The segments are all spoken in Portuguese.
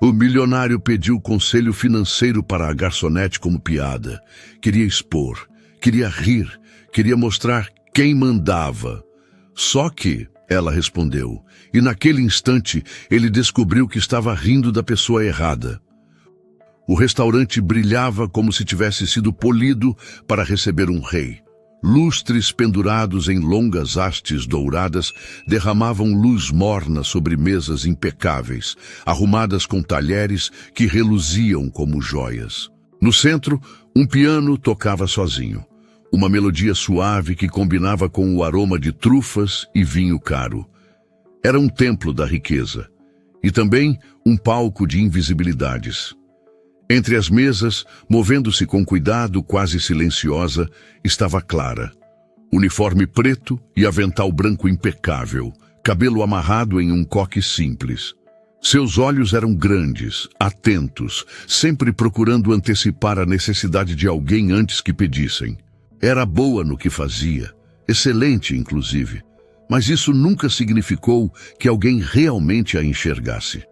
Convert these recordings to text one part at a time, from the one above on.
O milionário pediu conselho financeiro para a garçonete como piada. Queria expor, queria rir, queria mostrar quem mandava. Só que ela respondeu, e naquele instante ele descobriu que estava rindo da pessoa errada. O restaurante brilhava como se tivesse sido polido para receber um rei. Lustres pendurados em longas hastes douradas derramavam luz morna sobre mesas impecáveis, arrumadas com talheres que reluziam como joias. No centro, um piano tocava sozinho, uma melodia suave que combinava com o aroma de trufas e vinho caro. Era um templo da riqueza, e também um palco de invisibilidades. Entre as mesas, movendo-se com cuidado, quase silenciosa, estava Clara. Uniforme preto e avental branco impecável, cabelo amarrado em um coque simples. Seus olhos eram grandes, atentos, sempre procurando antecipar a necessidade de alguém antes que pedissem. Era boa no que fazia, excelente inclusive, mas isso nunca significou que alguém realmente a enxergasse.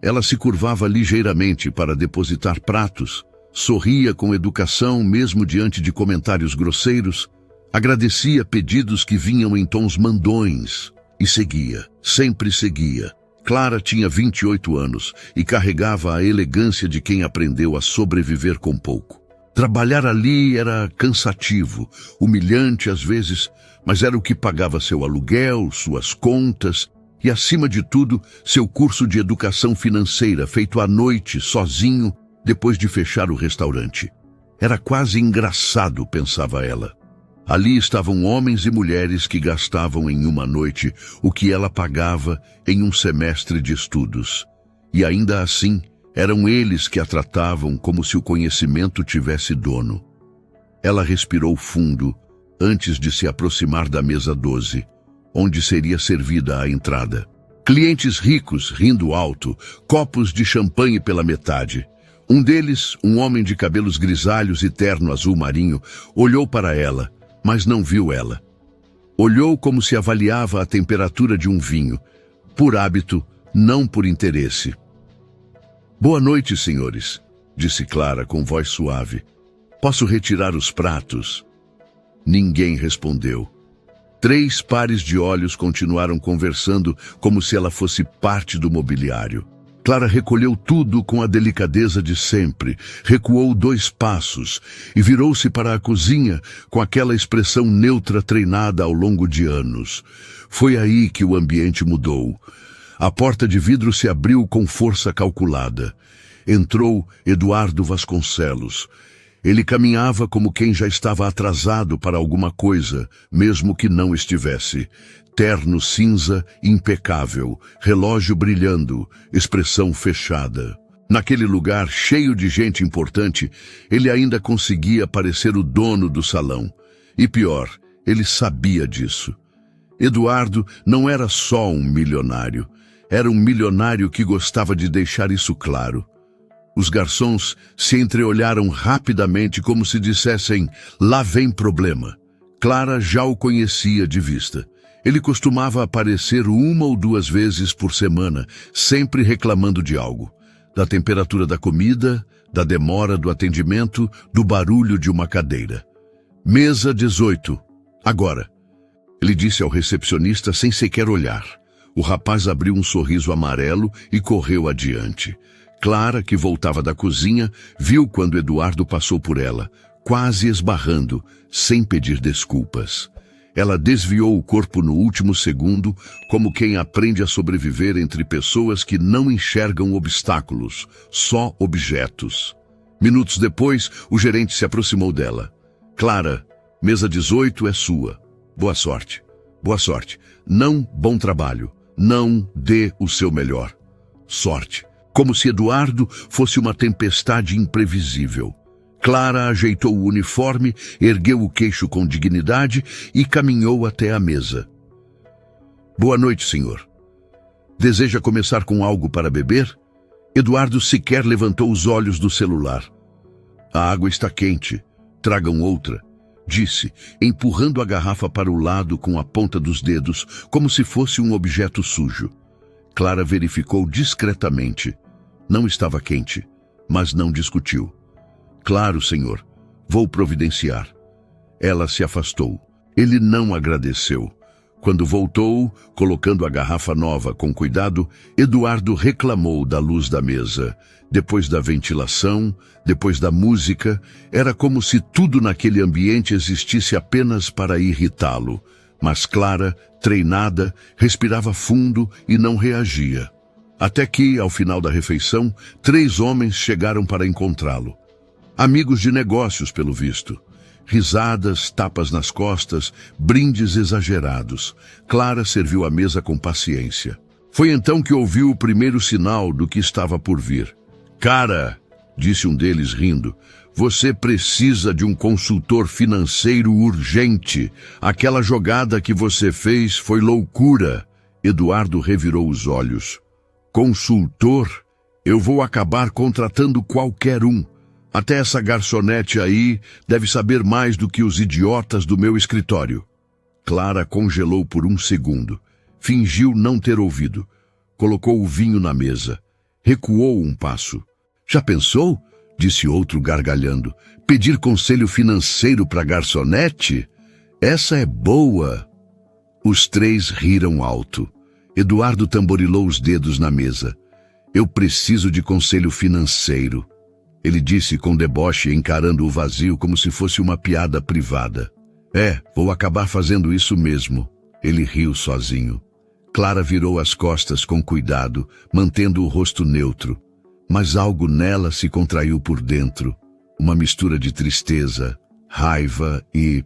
Ela se curvava ligeiramente para depositar pratos, sorria com educação mesmo diante de comentários grosseiros, agradecia pedidos que vinham em tons mandões e seguia, sempre seguia. Clara tinha 28 anos e carregava a elegância de quem aprendeu a sobreviver com pouco. Trabalhar ali era cansativo, humilhante às vezes, mas era o que pagava seu aluguel, suas contas e, acima de tudo, seu curso de educação financeira feito à noite, sozinho, depois de fechar o restaurante. Era quase engraçado, pensava ela. Ali estavam homens e mulheres que gastavam em uma noite o que ela pagava em um semestre de estudos. E ainda assim, eram eles que a tratavam como se o conhecimento tivesse dono. Ela respirou fundo antes de se aproximar da mesa 12, onde seria servida a entrada. Clientes ricos rindo alto, copos de champanhe pela metade. Um deles, um homem de cabelos grisalhos e terno azul marinho, olhou para ela, mas não viu ela. Olhou como se avaliava a temperatura de um vinho, por hábito, não por interesse. "Boa noite, senhores", disse Clara com voz suave. "Posso retirar os pratos?" Ninguém respondeu. 3 pares de olhos continuaram conversando como se ela fosse parte do mobiliário. Clara recolheu tudo com a delicadeza de sempre, recuou 2 passos e virou-se para a cozinha com aquela expressão neutra treinada ao longo de anos. Foi aí que o ambiente mudou. A porta de vidro se abriu com força calculada. Entrou Eduardo Vasconcelos. Ele caminhava como quem já estava atrasado para alguma coisa, mesmo que não estivesse. Terno cinza impecável, relógio brilhando, expressão fechada. Naquele lugar cheio de gente importante, ele ainda conseguia parecer o dono do salão. E pior, ele sabia disso. Eduardo não era só um milionário. Era um milionário que gostava de deixar isso claro. Os garçons se entreolharam rapidamente como se dissessem, lá vem problema. Clara já o conhecia de vista. Ele costumava aparecer 1 ou 2 vezes por semana, sempre reclamando de algo. Da temperatura da comida, da demora do atendimento, do barulho de uma cadeira. "Mesa 18, agora", ele disse ao recepcionista sem sequer olhar. O rapaz abriu um sorriso amarelo e correu adiante. Clara, que voltava da cozinha, viu quando Eduardo passou por ela, quase esbarrando, sem pedir desculpas. Ela desviou o corpo no último segundo, como quem aprende a sobreviver entre pessoas que não enxergam obstáculos, só objetos. Minutos depois, o gerente se aproximou dela. "Clara, mesa 18 é sua. Boa sorte. Boa sorte. Não bom trabalho. Não dê o seu melhor. Sorte." Como se Eduardo fosse uma tempestade imprevisível. Clara ajeitou o uniforme, ergueu o queixo com dignidade e caminhou até a mesa. "Boa noite, senhor. Deseja começar com algo para beber?" Eduardo sequer levantou os olhos do celular. "A água está quente. Tragam outra", disse, empurrando a garrafa para o lado com a ponta dos dedos, como se fosse um objeto sujo. Clara verificou discretamente. Não estava quente, mas não discutiu. Claro, senhor, vou providenciar. Ela se afastou. Ele não agradeceu. Quando voltou, colocando a garrafa nova com cuidado, Eduardo reclamou da luz da mesa. Depois da ventilação, depois da música, era como se tudo naquele ambiente existisse apenas para irritá-lo. Mas Clara, treinada, respirava fundo e não reagia. Até que, ao final da refeição, 3 homens chegaram para encontrá-lo. Amigos de negócios, pelo visto. Risadas, tapas nas costas, brindes exagerados. Clara serviu a mesa com paciência. Foi então que ouviu o primeiro sinal do que estava por vir. Cara, disse um deles rindo, você precisa de um consultor financeiro urgente. Aquela jogada que você fez foi loucura. Eduardo revirou os olhos. Consultor? Eu vou acabar contratando qualquer um. Até essa garçonete aí deve saber mais do que os idiotas do meu escritório. Clara congelou por um segundo. Fingiu não ter ouvido. Colocou o vinho na mesa. Recuou um passo. Já pensou? Disse outro gargalhando. Pedir conselho financeiro para garçonete? Essa é boa. Os 3 riram alto. Eduardo tamborilou os dedos na mesa. Eu preciso de conselho financeiro. Ele disse com deboche, encarando o vazio como se fosse uma piada privada. Vou acabar fazendo isso mesmo. Ele riu sozinho. Clara virou as costas com cuidado, mantendo o rosto neutro. Mas algo nela se contraiu por dentro. Uma mistura de tristeza, raiva e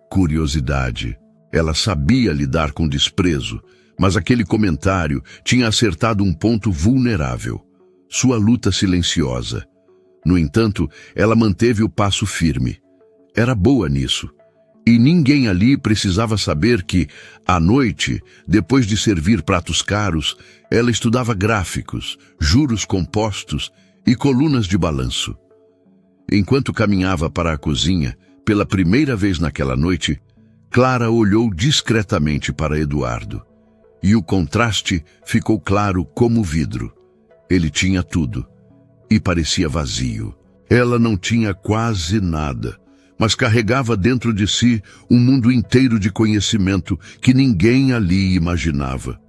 curiosidade. Ela sabia lidar com desprezo, mas aquele comentário tinha acertado um ponto vulnerável. Sua luta silenciosa. No entanto, ela manteve o passo firme. Era boa nisso. E ninguém ali precisava saber que, à noite, depois de servir pratos caros, ela estudava gráficos, juros compostos e colunas de balanço. Enquanto caminhava para a cozinha, pela primeira vez naquela noite, Clara olhou discretamente para Eduardo. E o contraste ficou claro como vidro. Ele tinha tudo. E parecia vazio. Ela não tinha quase nada, mas carregava dentro de si um mundo inteiro de conhecimento que ninguém ali imaginava.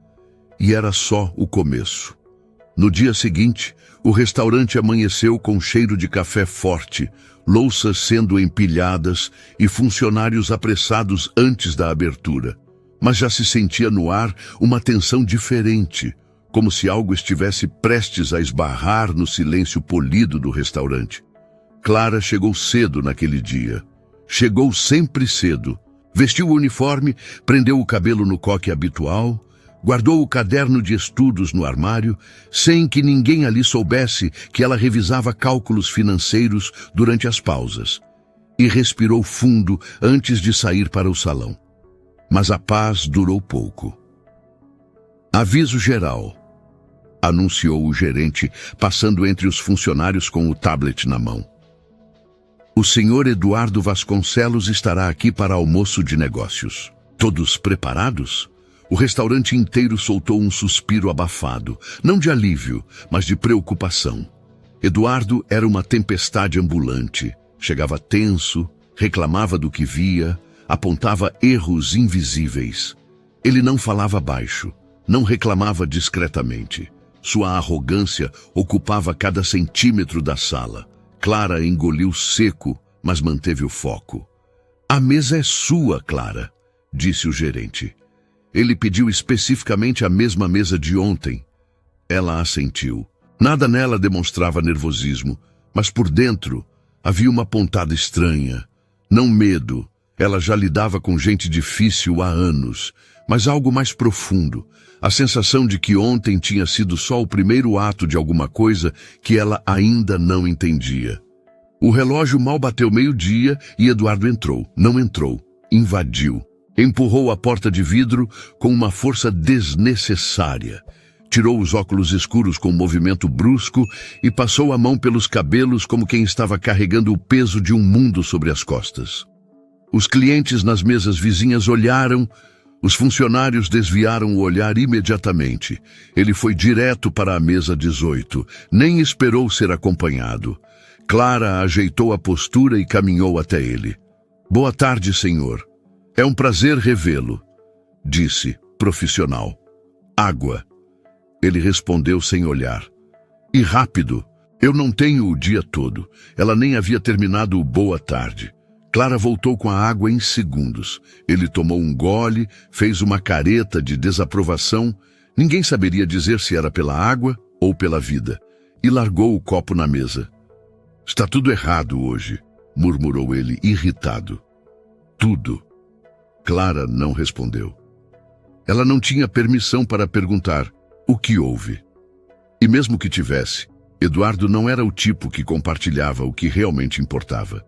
E era só o começo. No dia seguinte, o restaurante amanheceu com cheiro de café forte, louças sendo empilhadas e funcionários apressados antes da abertura. Mas já se sentia no ar uma tensão diferente, como se algo estivesse prestes a esbarrar no silêncio polido do restaurante. Clara chegou cedo naquele dia. Chegou sempre cedo. Vestiu o uniforme, prendeu o cabelo no coque habitual, guardou o caderno de estudos no armário, sem que ninguém ali soubesse que ela revisava cálculos financeiros durante as pausas, e respirou fundo antes de sair para o salão. Mas a paz durou pouco. Aviso geral, anunciou o gerente, passando entre os funcionários com o tablet na mão. O senhor Eduardo Vasconcelos estará aqui para almoço de negócios. Todos preparados? O restaurante inteiro soltou um suspiro abafado, não de alívio, mas de preocupação. Eduardo era uma tempestade ambulante. Chegava tenso, reclamava do que via, apontava erros invisíveis. Ele não falava baixo, não reclamava discretamente. Sua arrogância ocupava cada centímetro da sala. Clara engoliu seco, mas manteve o foco. A mesa é sua, Clara, disse o gerente. Ele pediu especificamente a mesma mesa de ontem. Ela assentiu. Nada nela demonstrava nervosismo, mas por dentro havia uma pontada estranha. Não medo, ela já lidava com gente difícil há anos, mas algo mais profundo. A sensação de que ontem tinha sido só o primeiro ato de alguma coisa que ela ainda não entendia. O relógio mal bateu 12:00 e Eduardo entrou. Não entrou, invadiu. Empurrou a porta de vidro com uma força desnecessária. Tirou os óculos escuros com um movimento brusco e passou a mão pelos cabelos como quem estava carregando o peso de um mundo sobre as costas. Os clientes nas mesas vizinhas olharam, Os funcionários desviaram o olhar imediatamente. Ele foi direto para a mesa 18, nem esperou ser acompanhado. Clara ajeitou a postura e caminhou até ele. Boa tarde, senhor. É um prazer revê-lo, disse, profissional. Água. Ele respondeu sem olhar. E rápido. Eu não tenho o dia todo. Ela nem havia terminado o boa tarde. Clara voltou com a água em segundos. Ele tomou um gole, fez uma careta de desaprovação. Ninguém saberia dizer se era pela água ou pela vida. E largou o copo na mesa. Está tudo errado hoje, murmurou ele, irritado. Tudo. Clara não respondeu. Ela não tinha permissão para perguntar o que houve. E mesmo que tivesse, Eduardo não era o tipo que compartilhava o que realmente importava.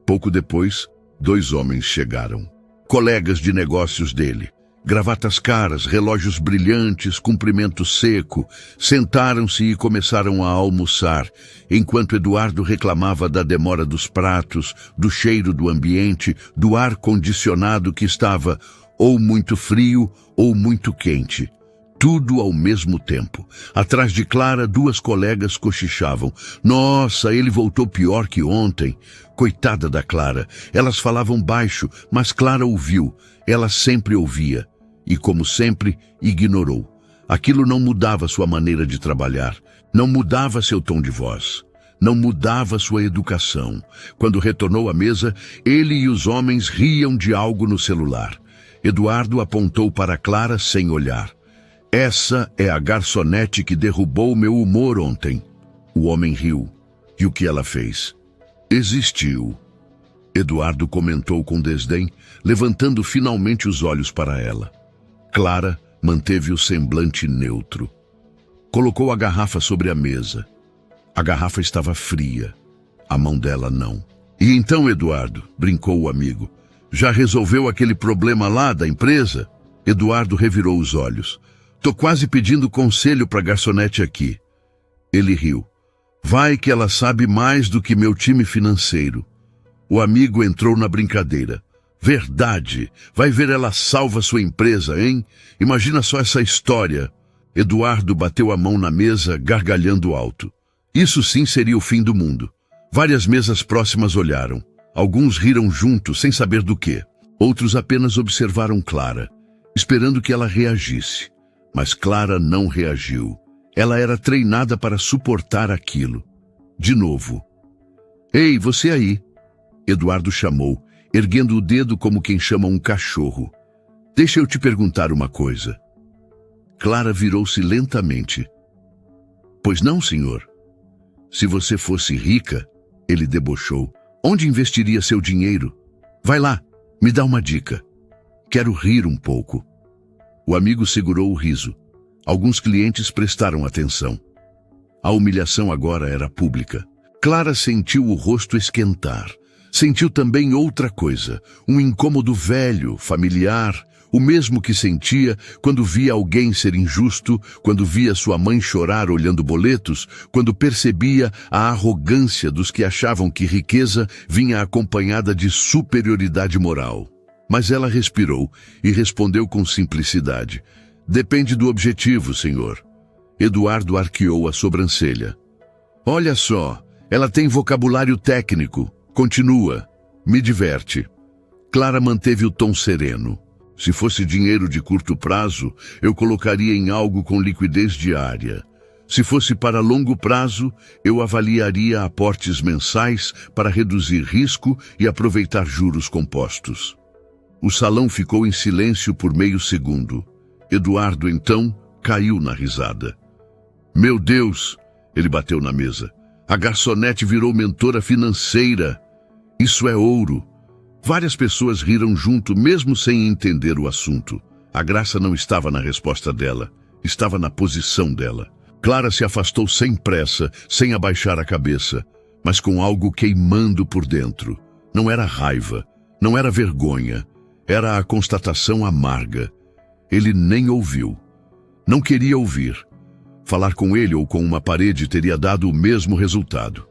Pouco depois, 2 homens chegaram. Colegas de negócios dele. Gravatas caras, relógios brilhantes, cumprimento seco. Sentaram-se e começaram a almoçar, enquanto Eduardo reclamava da demora dos pratos, do cheiro do ambiente, do ar condicionado que estava ou muito frio ou muito quente. Tudo ao mesmo tempo. Atrás de Clara, 2 colegas cochichavam. Nossa, ele voltou pior que ontem. Coitada da Clara. Elas falavam baixo, mas Clara ouviu. Ela sempre ouvia. E, como sempre, ignorou. Aquilo não mudava sua maneira de trabalhar. Não mudava seu tom de voz. Não mudava sua educação. Quando retornou à mesa, ele e os homens riam de algo no celular. Eduardo apontou para Clara sem olhar. Essa é a garçonete que derrubou meu humor ontem. O homem riu. E o que ela fez? Existiu. Eduardo comentou com desdém, levantando finalmente os olhos para ela. Clara manteve o semblante neutro. Colocou a garrafa sobre a mesa. A garrafa estava fria. A mão dela não. E então, Eduardo, brincou o amigo, já resolveu aquele problema lá da empresa? Eduardo revirou os olhos. Tô quase pedindo conselho para a garçonete aqui. Ele riu. Vai que ela sabe mais do que meu time financeiro. O amigo entrou na brincadeira. Verdade. Vai ver, ela salva sua empresa, hein? Imagina só essa história. Eduardo bateu a mão na mesa, gargalhando alto. Isso sim seria o fim do mundo. Várias mesas próximas olharam. Alguns riram juntos, sem saber do quê. Outros apenas observaram Clara, esperando que ela reagisse. Mas Clara não reagiu. Ela era treinada para suportar aquilo. De novo. Ei, você aí! Eduardo chamou, erguendo o dedo como quem chama um cachorro. Deixa eu te perguntar uma coisa. Clara virou-se lentamente. Pois não, senhor? Se você fosse rica, ele debochou, onde investiria seu dinheiro? Vai lá, me dá uma dica. Quero rir um pouco. O amigo segurou o riso. Alguns clientes prestaram atenção. A humilhação agora era pública. Clara sentiu o rosto esquentar. Sentiu também outra coisa, um incômodo velho, familiar, o mesmo que sentia quando via alguém ser injusto, quando via sua mãe chorar olhando boletos, quando percebia a arrogância dos que achavam que riqueza vinha acompanhada de superioridade moral. Mas ela respirou e respondeu com simplicidade. Depende do objetivo, senhor. Eduardo arqueou a sobrancelha. Olha só, ela tem vocabulário técnico. Continua. Me diverte. Clara manteve o tom sereno. Se fosse dinheiro de curto prazo, eu colocaria em algo com liquidez diária. Se fosse para longo prazo, eu avaliaria aportes mensais para reduzir risco e aproveitar juros compostos. O salão ficou em silêncio por meio segundo. Eduardo, então, caiu na risada. Meu Deus! Ele bateu na mesa. A garçonete virou mentora financeira. Isso é ouro. Várias pessoas riram junto, mesmo sem entender o assunto. A graça não estava na resposta dela, estava na posição dela. Clara se afastou sem pressa, sem abaixar a cabeça, mas com algo queimando por dentro. Não era raiva, não era vergonha, era a constatação amarga. Ele nem ouviu. Não queria ouvir. Falar com ele ou com uma parede teria dado o mesmo resultado.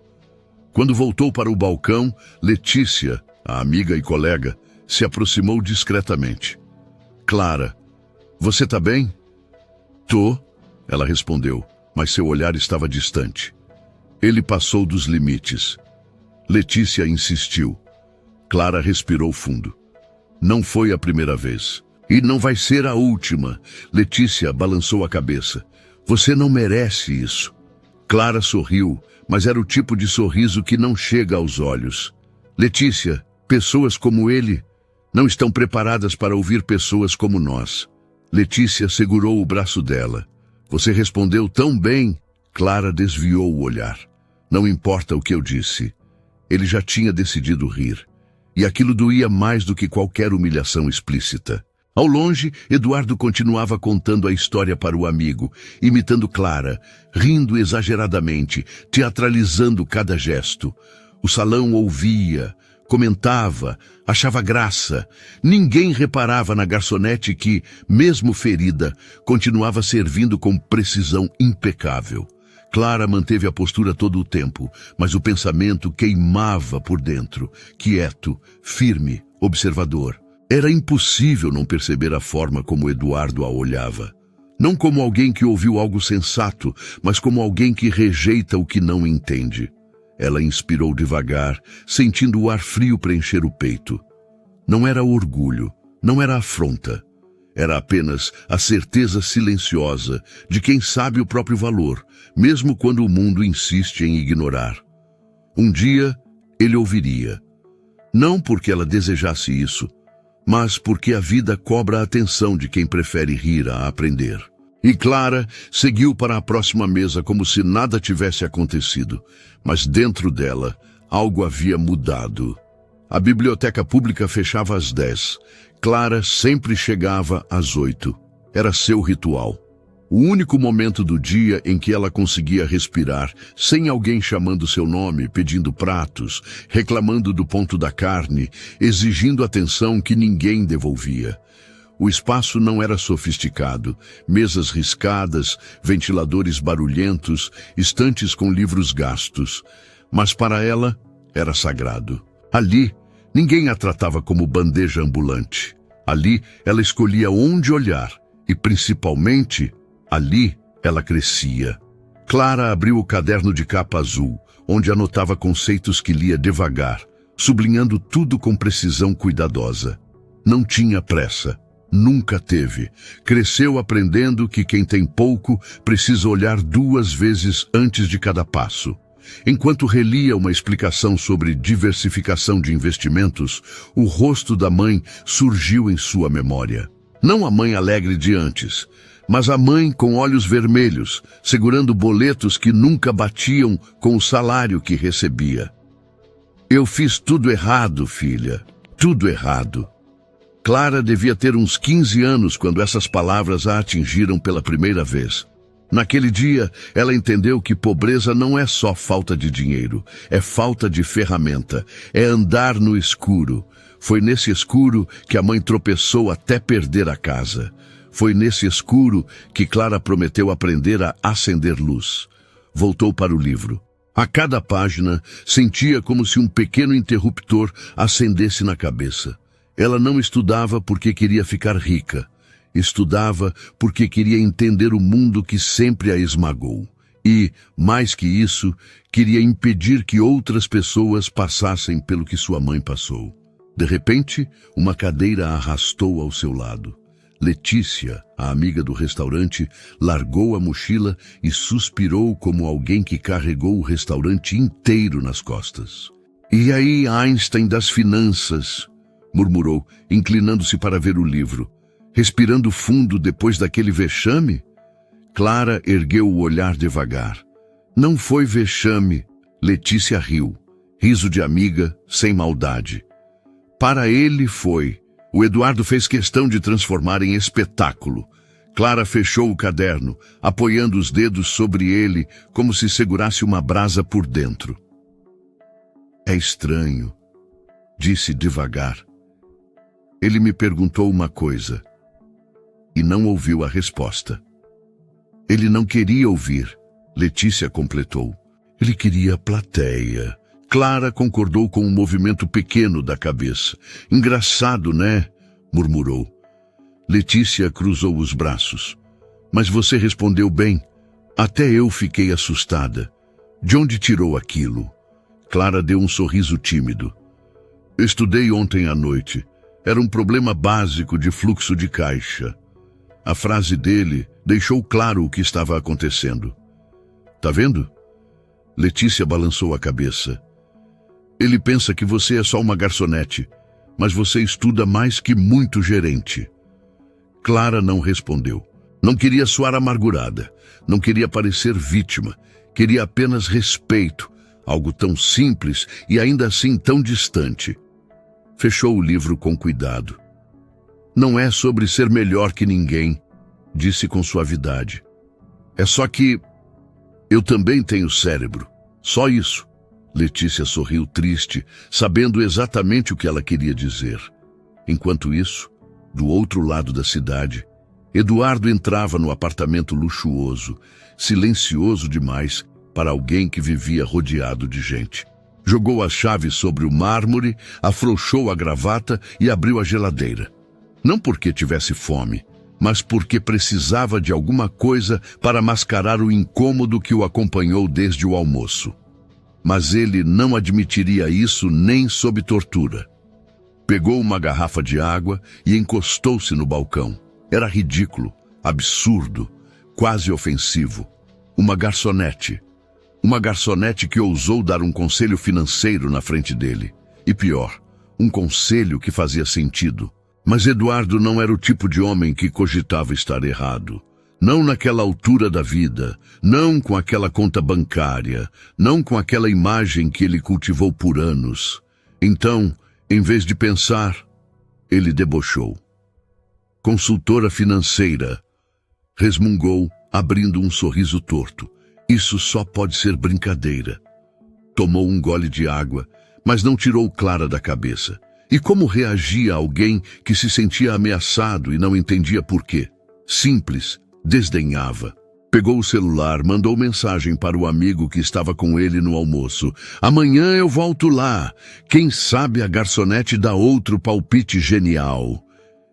Quando voltou para o balcão, Letícia, a amiga e colega, se aproximou discretamente. Clara, você tá bem? Tô, ela respondeu, mas seu olhar estava distante. Ele passou dos limites. Letícia insistiu. Clara respirou fundo. Não foi a primeira vez. E não vai ser a última. Letícia balançou a cabeça. Você não merece isso. Clara sorriu, mas era o tipo de sorriso que não chega aos olhos. Letícia, pessoas como ele não estão preparadas para ouvir pessoas como nós. Letícia segurou o braço dela. Você respondeu tão bem. Clara desviou o olhar. Não importa o que eu disse. Ele já tinha decidido rir. E aquilo doía mais do que qualquer humilhação explícita. Ao longe, Eduardo continuava contando a história para o amigo, imitando Clara, rindo exageradamente, teatralizando cada gesto. O salão ouvia, comentava, achava graça. Ninguém reparava na garçonete que, mesmo ferida, continuava servindo com precisão impecável. Clara manteve a postura todo o tempo, mas o pensamento queimava por dentro, quieto, firme, observador. Era impossível não perceber a forma como Eduardo a olhava. Não como alguém que ouviu algo sensato, mas como alguém que rejeita o que não entende. Ela inspirou devagar, sentindo o ar frio preencher o peito. Não era orgulho, não era afronta. Era apenas a certeza silenciosa de quem sabe o próprio valor, mesmo quando o mundo insiste em ignorar. Um dia, ele ouviria. Não porque ela desejasse isso, mas porque a vida cobra a atenção de quem prefere rir a aprender. E Clara seguiu para a próxima mesa como se nada tivesse acontecido, mas dentro dela, algo havia mudado. A biblioteca pública fechava às 10. Clara sempre chegava às 8. Era seu ritual. O único momento do dia em que ela conseguia respirar, sem alguém chamando seu nome, pedindo pratos, reclamando do ponto da carne, exigindo atenção que ninguém devolvia. O espaço não era sofisticado, mesas riscadas, ventiladores barulhentos, estantes com livros gastos. Mas para ela, era sagrado. Ali, ninguém a tratava como bandeja ambulante. Ali, ela escolhia onde olhar e, principalmente, ali ela crescia. Clara abriu o caderno de capa azul, onde anotava conceitos que lia devagar, sublinhando tudo com precisão cuidadosa. Não tinha pressa. Nunca teve. Cresceu aprendendo que quem tem pouco precisa olhar 2 vezes antes de cada passo. Enquanto relia uma explicação sobre diversificação de investimentos, o rosto da mãe surgiu em sua memória. Não a mãe alegre de antes, mas a mãe com olhos vermelhos, segurando boletos que nunca batiam com o salário que recebia. Eu fiz tudo errado, filha. Tudo errado. Clara devia ter uns 15 anos quando essas palavras a atingiram pela primeira vez. Naquele dia, ela entendeu que pobreza não é só falta de dinheiro, é falta de ferramenta, é andar no escuro. Foi nesse escuro que a mãe tropeçou até perder a casa. Foi nesse escuro que Clara prometeu aprender a acender luz. Voltou para o livro. A cada página, sentia como se um pequeno interruptor acendesse na cabeça. Ela não estudava porque queria ficar rica. Estudava porque queria entender o mundo que sempre a esmagou. E, mais que isso, queria impedir que outras pessoas passassem pelo que sua mãe passou. De repente, uma cadeira a arrastou ao seu lado. Letícia, a amiga do restaurante, largou a mochila e suspirou como alguém que carregou o restaurante inteiro nas costas. E aí, Einstein das finanças, murmurou, inclinando-se para ver o livro. Respirando fundo depois daquele vexame? Clara ergueu o olhar devagar. Não foi vexame. Letícia riu. Riso de amiga, sem maldade. Para ele foi. O Eduardo fez questão de transformar em espetáculo. Clara fechou o caderno, apoiando os dedos sobre ele, como se segurasse uma brasa por dentro. É estranho, disse devagar. Ele me perguntou uma coisa e não ouviu a resposta. Ele não queria ouvir, Letícia completou. Ele queria a plateia. Clara concordou com um movimento pequeno da cabeça. Engraçado, né? Murmurou. Letícia cruzou os braços. Mas você respondeu bem. Até eu fiquei assustada. De onde tirou aquilo? Clara deu um sorriso tímido. Estudei ontem à noite. Era um problema básico de fluxo de caixa. A frase dele deixou claro o que estava acontecendo. Tá vendo? Letícia balançou a cabeça. Ele pensa que você é só uma garçonete, mas você estuda mais que muito gerente. Clara não respondeu. Não queria soar amargurada, não queria parecer vítima, queria apenas respeito, algo tão simples e ainda assim tão distante. Fechou o livro com cuidado. Não é sobre ser melhor que ninguém, disse com suavidade. É só que eu também tenho cérebro, só isso. Letícia sorriu triste, sabendo exatamente o que ela queria dizer. Enquanto isso, do outro lado da cidade, Eduardo entrava no apartamento luxuoso, silencioso demais para alguém que vivia rodeado de gente. Jogou as chaves sobre o mármore, afrouxou a gravata e abriu a geladeira. Não porque tivesse fome, mas porque precisava de alguma coisa para mascarar o incômodo que o acompanhou desde o almoço. Mas ele não admitiria isso nem sob tortura. Pegou uma garrafa de água e encostou-se no balcão. Era ridículo, absurdo, quase ofensivo. Uma garçonete. Uma garçonete que ousou dar um conselho financeiro na frente dele. E pior, um conselho que fazia sentido. Mas Eduardo não era o tipo de homem que cogitava estar errado. Não naquela altura da vida, não com aquela conta bancária, não com aquela imagem que ele cultivou por anos. Então, em vez de pensar, ele debochou. Consultora financeira, resmungou, abrindo um sorriso torto. Isso só pode ser brincadeira. Tomou um gole de água, mas não tirou Clara da cabeça. E como reagia alguém que se sentia ameaçado e não entendia por quê? Simples, desdenhava. Pegou o celular, mandou mensagem para o amigo que estava com ele no almoço. Amanhã eu volto lá. Quem sabe a garçonete dá outro palpite genial.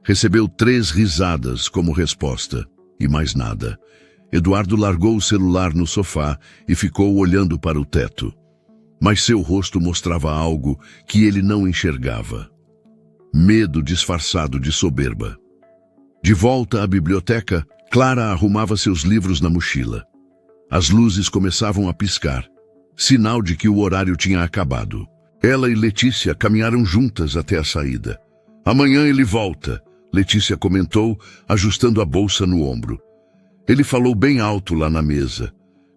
Recebeu 3 risadas como resposta. E mais nada. Eduardo largou o celular no sofá e ficou olhando para o teto. Mas seu rosto mostrava algo que ele não enxergava. Medo disfarçado de soberba. De volta à biblioteca, Clara arrumava seus livros na mochila. As luzes começavam a piscar, sinal de que o horário tinha acabado. Ela e Letícia caminharam juntas até a saída. Amanhã ele volta, Letícia comentou, ajustando a bolsa no ombro. Ele falou bem alto lá na mesa.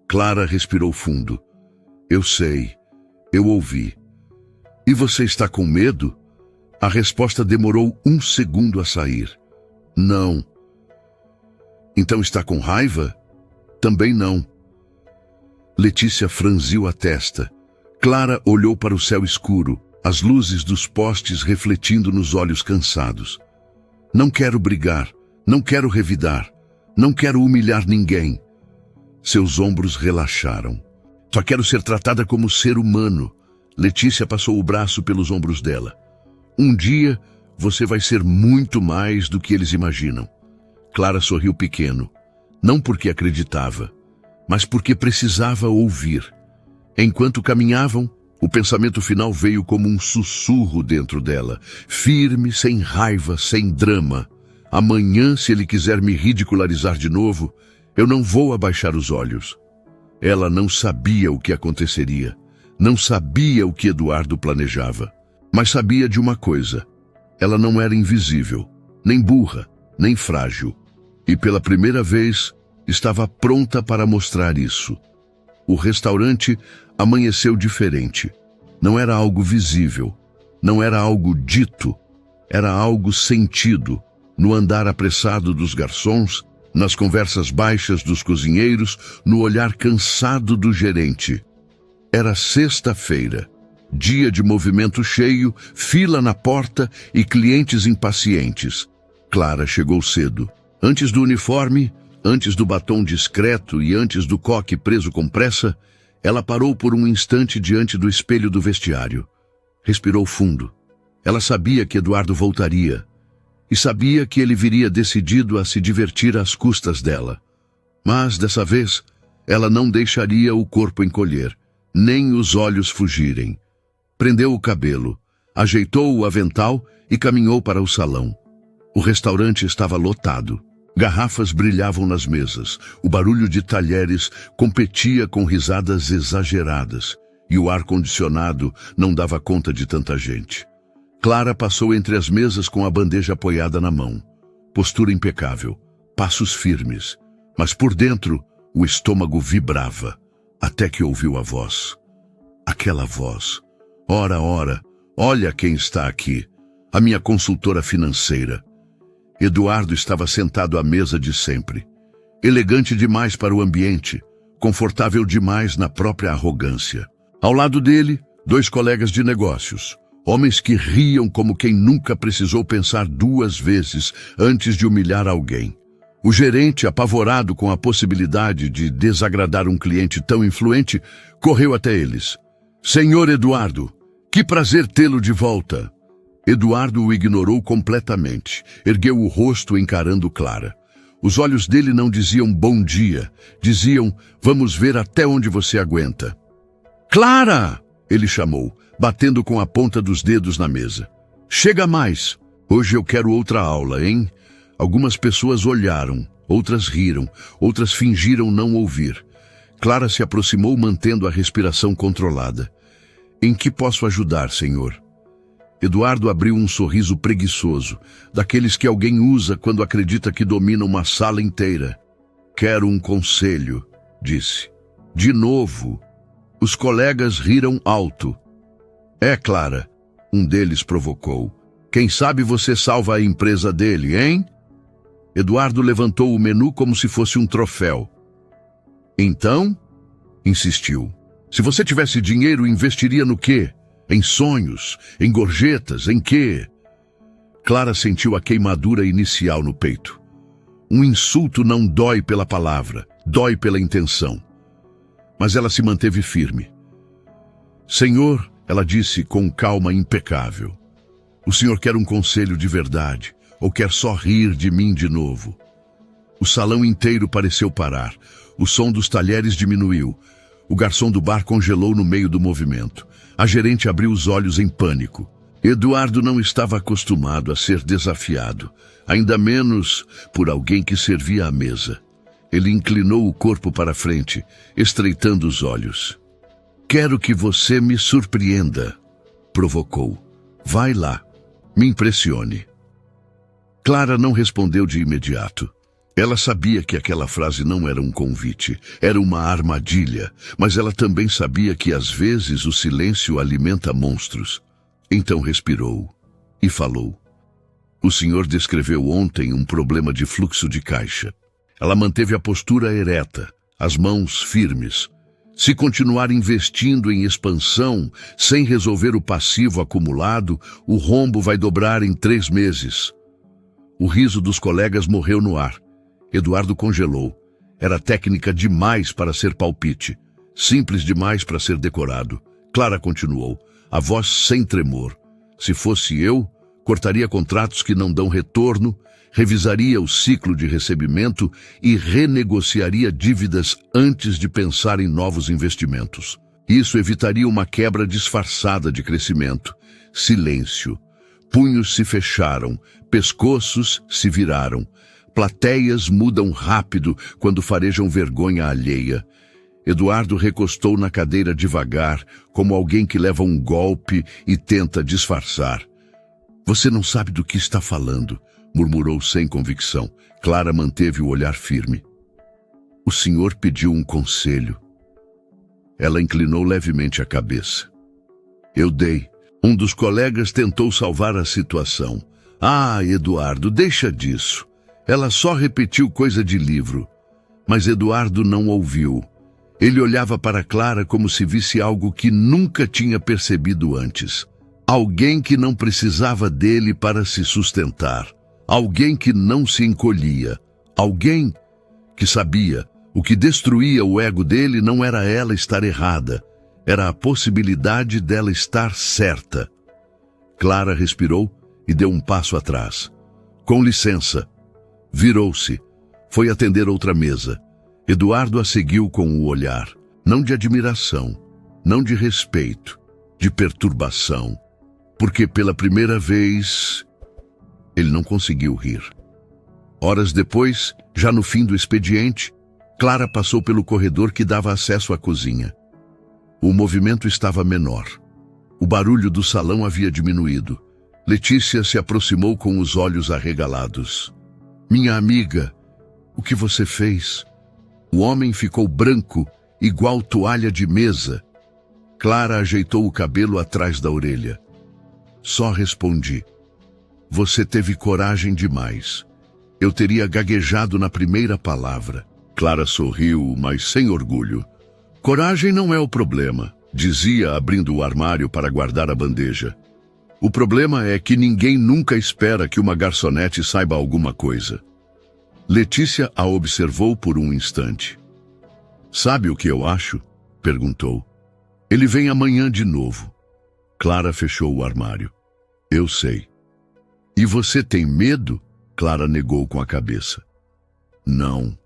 Clara respirou fundo. Eu sei. Eu ouvi. E você está com medo? A resposta demorou 1 segundo a sair. Não. Então está com raiva? Também não. Letícia franziu a testa. Clara olhou para o céu escuro, as luzes dos postes refletindo nos olhos cansados. Não quero brigar, não quero revidar, não quero humilhar ninguém. Seus ombros relaxaram. Só quero ser tratada como ser humano. Letícia passou o braço pelos ombros dela. Um dia, você vai ser muito mais do que eles imaginam. Clara sorriu pequeno. Não porque acreditava, mas porque precisava ouvir. Enquanto caminhavam, o pensamento final veio como um sussurro dentro dela. Firme, sem raiva, sem drama. Amanhã, se ele quiser me ridicularizar de novo, eu não vou abaixar os olhos. Ela não sabia o que aconteceria. Não sabia o que Eduardo planejava. Mas sabia de uma coisa. Ela não era invisível, nem burra, nem frágil. E pela primeira vez, estava pronta para mostrar isso. O restaurante amanheceu diferente. Não era algo visível. Não era algo dito. Era algo sentido. No andar apressado dos garçons, nas conversas baixas dos cozinheiros, no olhar cansado do gerente. Era sexta-feira, dia de movimento cheio, fila na porta e clientes impacientes. Clara chegou cedo. Antes do uniforme, antes do batom discreto e antes do coque preso com pressa, ela parou por um instante diante do espelho do vestiário. Respirou fundo. Ela sabia que Eduardo voltaria. e sabia que ele viria decidido a se divertir às custas dela. Mas, dessa vez, ela não deixaria o corpo encolher, nem os olhos fugirem. Prendeu o cabelo, ajeitou o avental e caminhou para o salão. O restaurante estava lotado. Garrafas brilhavam nas mesas, o barulho de talheres competia com risadas exageradas, e o ar-condicionado não dava conta de tanta gente. Clara passou entre as mesas com a bandeja apoiada na mão. Postura impecável, passos firmes, mas por dentro o estômago vibrava, até que ouviu a voz. Aquela voz. Ora, ora, olha quem está aqui, a minha consultora financeira. Eduardo estava sentado à mesa de sempre. Elegante demais para o ambiente, confortável demais na própria arrogância. Ao lado dele, 2 colegas de negócios, homens que riam como quem nunca precisou pensar 2 vezes antes de humilhar alguém. O gerente, apavorado com a possibilidade de desagradar um cliente tão influente, correu até eles. Senhor Eduardo, que prazer tê-lo de volta. Eduardo o ignorou completamente, ergueu o rosto encarando Clara. Os olhos dele não diziam bom dia, diziam, vamos ver até onde você aguenta. Clara! Ele chamou, batendo com a ponta dos dedos na mesa. Chega mais! Hoje eu quero outra aula, hein? Algumas pessoas olharam, outras riram, outras fingiram não ouvir. Clara se aproximou mantendo a respiração controlada. Em que posso ajudar, senhor? Eduardo abriu um sorriso preguiçoso, daqueles que alguém usa quando acredita que domina uma sala inteira. Quero um conselho, disse. De novo. Os colegas riram alto. É, Clara, um deles provocou. Quem sabe você salva a empresa dele, hein? Eduardo levantou o menu como se fosse um troféu. Então, insistiu, se você tivesse dinheiro, investiria no quê? Em sonhos, em gorjetas, em quê? Clara sentiu a queimadura inicial no peito. Um insulto não dói pela palavra, dói pela intenção. Mas ela se manteve firme. Senhor, ela disse com calma impecável, o senhor quer um conselho de verdade, ou quer só rir de mim de novo? O salão inteiro pareceu parar. O som dos talheres diminuiu. O garçom do bar congelou no meio do movimento. A gerente abriu os olhos em pânico. Eduardo não estava acostumado a ser desafiado, ainda menos por alguém que servia à mesa. Ele inclinou o corpo para a frente, estreitando os olhos. Quero que você me surpreenda, provocou. Vai lá, me impressione. Clara não respondeu de imediato. Ela sabia que aquela frase não era um convite, era uma armadilha, mas ela também sabia que às vezes o silêncio alimenta monstros. Então respirou e falou. O senhor descreveu ontem um problema de fluxo de caixa. Ela manteve a postura ereta, as mãos firmes. Se continuar investindo em expansão, sem resolver o passivo acumulado, o rombo vai dobrar em 3 meses. O riso dos colegas morreu no ar. Eduardo congelou. Era técnica demais para ser palpite, simples demais para ser decorado. Clara continuou, a voz sem tremor. Se fosse eu, cortaria contratos que não dão retorno, revisaria o ciclo de recebimento e renegociaria dívidas antes de pensar em novos investimentos. Isso evitaria uma quebra disfarçada de crescimento. Silêncio. Punhos se fecharam, pescoços se viraram. Plateias mudam rápido quando farejam vergonha alheia. Eduardo recostou na cadeira devagar, como alguém que leva um golpe e tenta disfarçar. Você não sabe do que está falando, murmurou sem convicção. Clara manteve o olhar firme. O senhor pediu um conselho. Ela inclinou levemente a cabeça. Eu dei. Um dos colegas tentou salvar a situação. Ah, Eduardo, deixa disso. Ela só repetiu coisa de livro. Mas Eduardo não ouviu. Ele olhava para Clara como se visse algo que nunca tinha percebido antes. Alguém que não precisava dele para se sustentar. Alguém que não se encolhia. Alguém que sabia. O que destruía o ego dele não era ela estar errada. Era a possibilidade dela estar certa. Clara respirou e deu um passo atrás. Com licença. Virou-se. Foi atender outra mesa. Eduardo a seguiu com o olhar, não de admiração, não de respeito, de perturbação. Porque pela primeira vez, ele não conseguiu rir. Horas depois, já no fim do expediente, Clara passou pelo corredor que dava acesso à cozinha. O movimento estava menor. O barulho do salão havia diminuído. Letícia se aproximou com os olhos arregalados. Minha amiga, o que você fez? O homem ficou branco, igual toalha de mesa. Clara ajeitou o cabelo atrás da orelha. Só respondi. Você teve coragem demais. Eu teria gaguejado na primeira palavra. Clara sorriu, mas sem orgulho. Coragem não é o problema, dizia abrindo o armário para guardar a bandeja. O problema é que ninguém nunca espera que uma garçonete saiba alguma coisa. Letícia a observou por um instante. Sabe o que eu acho? Perguntou. Ele vem amanhã de novo. Clara fechou o armário. Eu sei. E você tem medo? Clara negou com a cabeça. Não.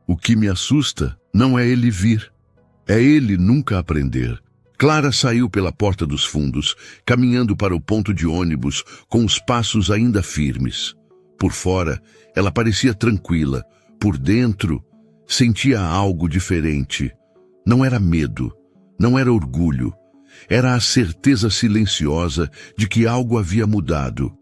O que me assusta não é ele vir. É ele nunca aprender. Clara saiu pela porta dos fundos, caminhando para o ponto de ônibus, com os passos ainda firmes. Por fora, ela parecia tranquila. Por dentro, sentia algo diferente. Não era medo, não era orgulho. Era a certeza silenciosa de que algo havia mudado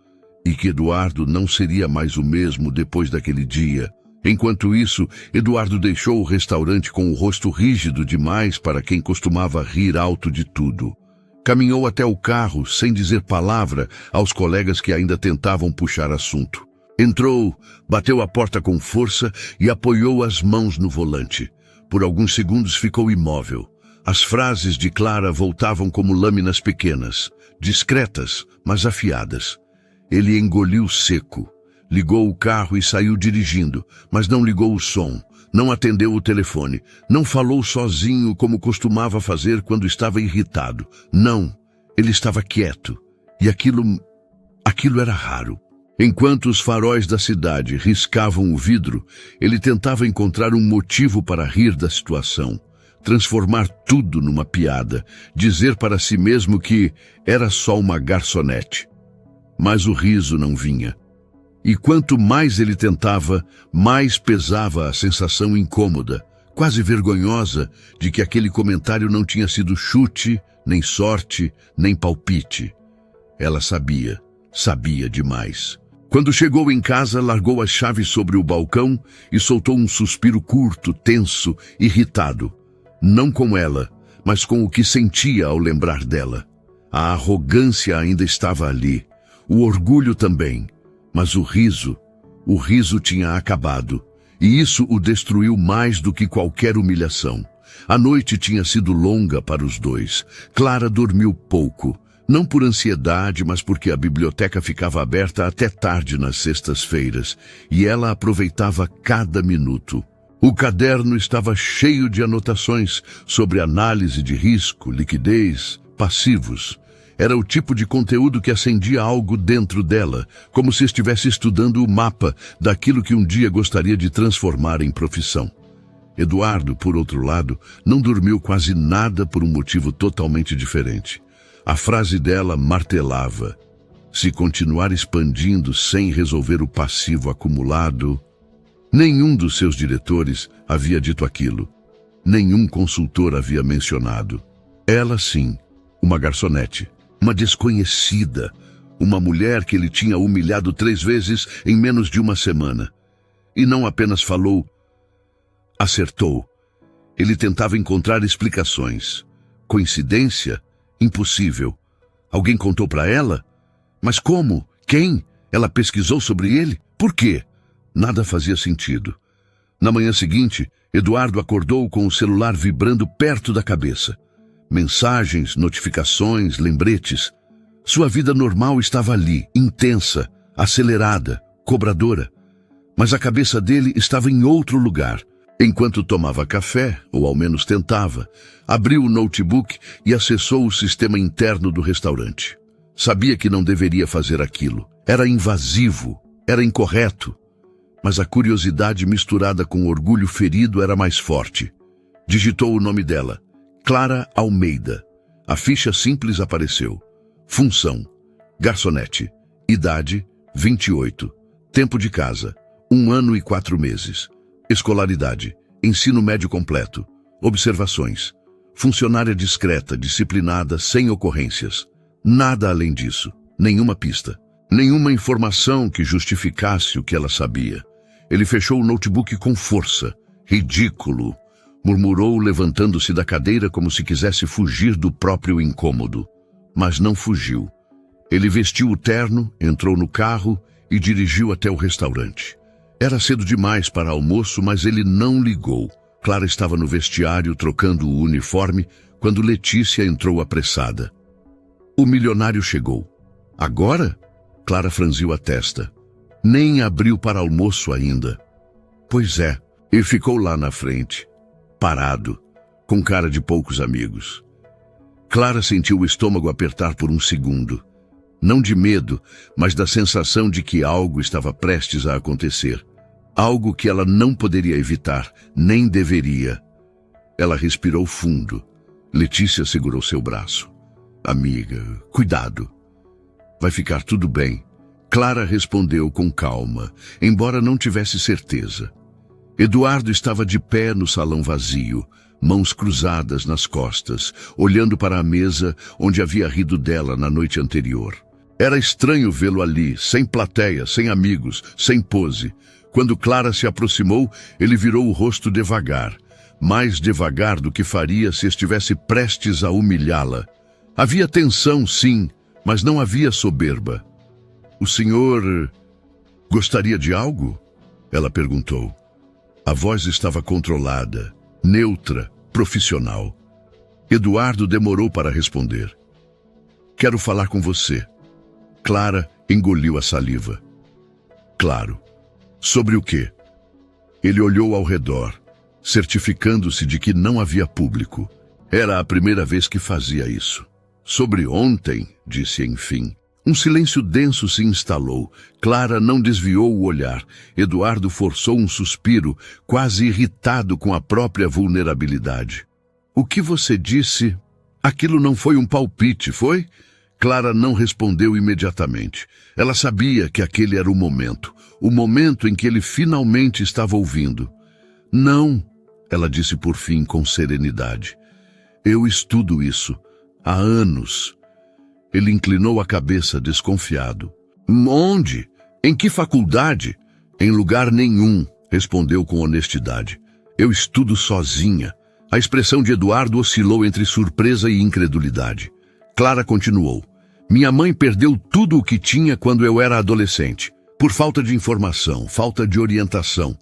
e que Eduardo não seria mais o mesmo depois daquele dia. Enquanto isso, Eduardo deixou o restaurante com o rosto rígido demais para quem costumava rir alto de tudo. Caminhou até o carro, sem dizer palavra, aos colegas que ainda tentavam puxar assunto. Entrou, bateu a porta com força e apoiou as mãos no volante. Por alguns segundos ficou imóvel. As frases de Clara voltavam como lâminas pequenas, discretas, mas afiadas. Ele engoliu seco. Ligou o carro e saiu dirigindo, mas não ligou o som, não atendeu o telefone, não falou sozinho como costumava fazer quando estava irritado. Não, ele estava quieto. E aquilo era raro. Enquanto os faróis da cidade riscavam o vidro, ele tentava encontrar um motivo para rir da situação, transformar tudo numa piada, dizer para si mesmo que era só uma garçonete. Mas o riso não vinha. E quanto mais ele tentava, mais pesava a sensação incômoda, quase vergonhosa, de que aquele comentário não tinha sido chute, nem sorte, nem palpite. Ela sabia demais. Quando chegou em casa, largou as chaves sobre o balcão e soltou um suspiro curto, tenso, irritado. Não com ela, mas com o que sentia ao lembrar dela. A arrogância ainda estava ali, o orgulho também. Mas o riso tinha acabado, e isso o destruiu mais do que qualquer humilhação. A noite tinha sido longa para os dois. Clara dormiu pouco, não por ansiedade, mas porque a biblioteca ficava aberta até tarde nas sextas-feiras, e ela aproveitava cada minuto. O caderno estava cheio de anotações sobre análise de risco, liquidez, passivos. Era o tipo de conteúdo que acendia algo dentro dela, como se estivesse estudando o mapa daquilo que um dia gostaria de transformar em profissão. Eduardo, por outro lado, não dormiu quase nada por um motivo totalmente diferente. A frase dela martelava: se continuar expandindo sem resolver o passivo acumulado... Nenhum dos seus diretores havia dito aquilo. Nenhum consultor havia mencionado. Ela sim, uma garçonete. Uma desconhecida, uma mulher que ele tinha humilhado 3 vezes em menos de uma semana. E não apenas falou, acertou. Ele tentava encontrar explicações. Coincidência? Impossível. Alguém contou para ela? Mas como? Quem? Ela pesquisou sobre ele? Por quê? Nada fazia sentido. Na manhã seguinte, Eduardo acordou com o celular vibrando perto da cabeça. Mensagens, notificações, lembretes. Sua vida normal estava ali, intensa, acelerada, cobradora. Mas a cabeça dele estava em outro lugar. Enquanto tomava café, ou ao menos tentava, abriu o notebook e acessou o sistema interno do restaurante. Sabia que não deveria fazer aquilo. Era invasivo, Era incorreto, mas a curiosidade misturada com o orgulho ferido era mais forte. Digitou o nome dela, Clara Almeida. A ficha simples apareceu. Função: garçonete. Idade: 28. Tempo de casa: 1 ano e 4 meses. Escolaridade: ensino médio completo. Observações: funcionária discreta, disciplinada, sem ocorrências. Nada além disso. Nenhuma pista. Nenhuma informação que justificasse o que ela sabia. Ele fechou o notebook com força. Ridículo, murmurou, levantando-se da cadeira como se quisesse fugir do próprio incômodo. Mas não fugiu. Ele vestiu o terno, entrou no carro e dirigiu até o restaurante. Era cedo demais para almoço, mas ele não ligou. Clara estava no vestiário trocando o uniforme quando Letícia entrou apressada. O milionário chegou. Agora? Clara franziu a testa. Nem abriu para almoço ainda. Pois é, e ficou lá na frente, parado, com cara de poucos amigos. Clara sentiu o estômago apertar por um segundo. Não de medo, mas da sensação de que algo estava prestes a acontecer. Algo que ela não poderia evitar, nem deveria. Ela respirou fundo. Letícia segurou seu braço. Amiga, cuidado. Vai ficar tudo bem. Clara respondeu com calma, embora não tivesse certeza. Eduardo estava de pé no salão vazio, mãos cruzadas nas costas, olhando para a mesa onde havia rido dela na noite anterior. Era estranho vê-lo ali, sem plateia, sem amigos, sem pose. Quando Clara se aproximou, ele virou o rosto devagar, mais devagar do que faria se estivesse prestes a humilhá-la. Havia tensão, sim, mas não havia soberba. O senhor gostaria de algo? Ela perguntou. A voz estava controlada, neutra, profissional. Eduardo demorou para responder. Quero falar com você. Clara engoliu a saliva. Claro. Sobre o quê? Ele olhou ao redor, certificando-se de que não havia público. Era a primeira vez que fazia isso. Sobre ontem, disse enfim. Um silêncio denso se instalou. Clara não desviou o olhar. Eduardo forçou um suspiro, quase irritado com a própria vulnerabilidade. O que você disse? Aquilo não foi um palpite, foi? Clara não respondeu imediatamente. Ela sabia que aquele era o momento em que ele finalmente estava ouvindo. Não, ela disse por fim com serenidade. Eu estudo isso há anos. Ele inclinou a cabeça desconfiado. Onde? Em que faculdade? Em lugar nenhum, respondeu com honestidade. Eu estudo sozinha. A expressão de Eduardo oscilou entre surpresa e incredulidade. Clara continuou. Minha mãe perdeu tudo o que tinha quando eu era adolescente. Por falta de informação, falta de orientação.